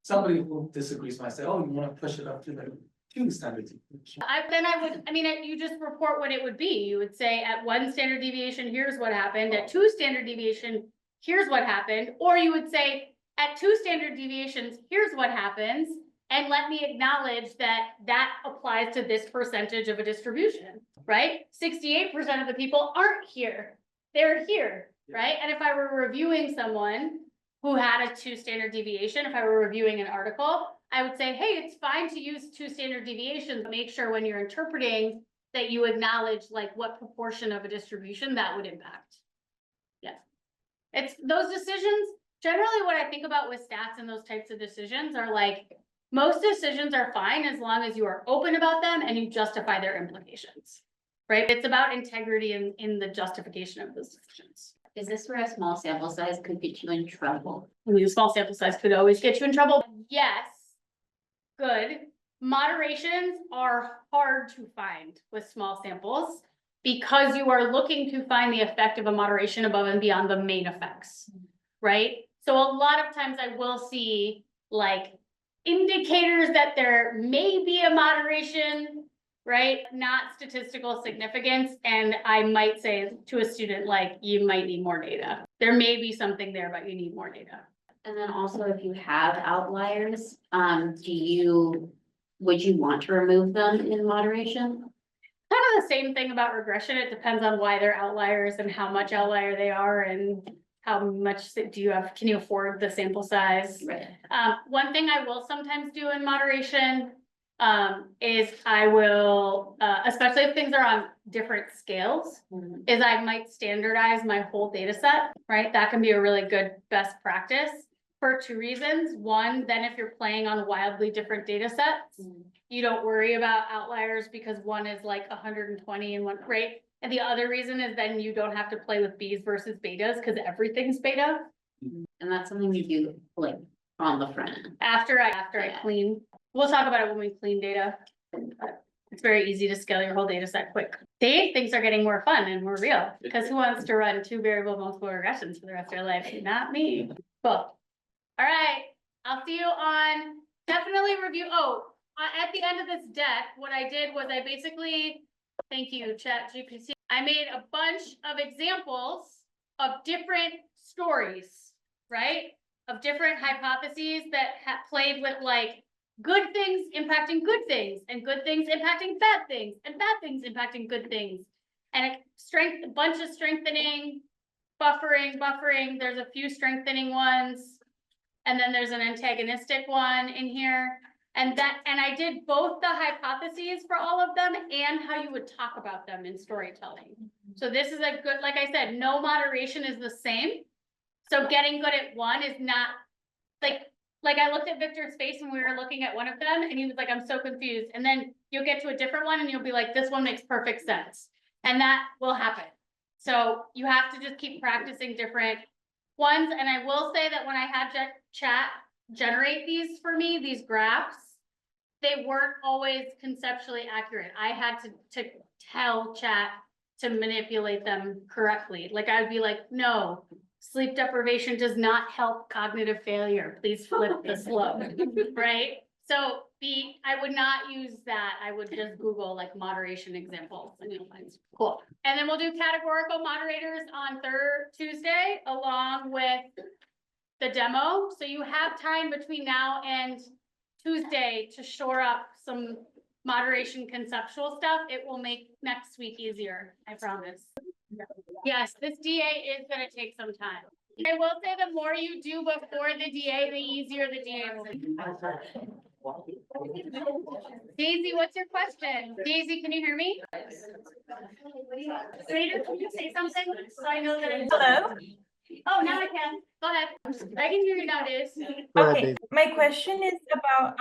Somebody who disagrees might say, oh, you wanna push it up to like 2 standard deviation. You just report what it would be. You would say at 1 standard deviation, here's what happened. At 2 standard deviation, here's what happened. Or you would say at 2 standard deviations, here's what happens. And let me acknowledge that that applies to this percentage of a distribution, right? 68% of the people aren't here. They're here, right? And if I were reviewing someone who had a 2 standard deviation, if I were reviewing an article, I would say, hey, it's fine to use 2 standard deviations, but make sure when you're interpreting that you acknowledge like what proportion of a distribution that would impact. Yeah. It's those decisions, generally what I think about with stats and those types of decisions are like, most decisions are fine as long as you are open about them and you justify their implications, right? It's about integrity in the justification of those decisions. Is this where a small sample size could get you in trouble? I mean, a small sample size could always get you in trouble. Yes. Good. Moderations are hard to find with small samples because you are looking to find the effect of a moderation above and beyond the main effects, right? So a lot of times I will see like indicators that there may be a moderation, right? Not statistical significance. And I might say to a student, like, you might need more data. There may be something there, but you need more data. And then also if you have outliers, would you want to remove them in moderation? Kind of the same thing about regression. It depends on why they're outliers and how much outlier they are and how much do you have, can you afford the sample size? Right. One thing I will sometimes do in moderation is I will, especially if things are on different scales, is I might standardize my whole data set, right? That can be a really good best practice for 2 reasons. One, then if you're playing on wildly different data sets, you don't worry about outliers because one is like 120 and one, right? And the other reason is then you don't have to play with B's versus betas because everything's beta. And that's something you do like on the front end. After I clean, we'll talk about it when we clean data. But it's very easy to scale your whole data set quick. Things are getting more fun and more real because who wants to run 2 variable multiple regressions for the rest of their life? Not me. Cool. All right. I'll see you on definitely review. Oh, at the end of this deck, what I did was I basically, thank you, ChatGPT. I made a bunch of examples of different stories, right? Of different hypotheses that played with like good things impacting good things and good things impacting bad things and bad things impacting good things. And a bunch of strengthening, buffering. There's a few strengthening ones. And then there's an antagonistic one in here. And I did both the hypotheses for all of them and how you would talk about them in storytelling. So this is a good, like I said, no moderation is the same. So getting good at one is not like I looked at Victor's face when we were looking at one of them and he was like, I'm so confused. And then you'll get to a different one and you'll be like, this one makes perfect sense. And that will happen. So you have to just keep practicing different ones. And I will say that when I had chat generate these for me, these graphs, they weren't always conceptually accurate. I had to tell chat to manipulate them correctly. Like I'd be like, no, sleep deprivation does not help cognitive failure. Please flip the slope, right? So I would not use that. I would just Google like moderation examples and you'll find cool. And then we'll do categorical moderators on Tuesday along with the demo. So you have time between now and Tuesday to shore up some moderation conceptual stuff. It will make next week easier, I promise. Yes, this DA is gonna take some time. I will say the more you do before the DA, the easier the DA will be. Daisy, what's your question? Daisy, can you hear me? Rita, can you say something so I know that Hello? Oh, now I can. Go ahead. I can hear you now, Daisy. Okay, my question is about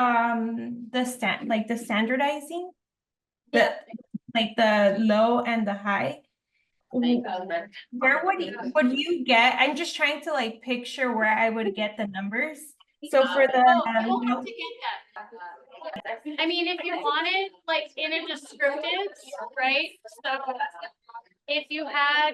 the standardizing. Like the low and the high. where would you get, I'm just trying to like picture where I would get the numbers. So for the, You don't have to get that. I mean, if you wanted, like, in a descriptive, right, so if you had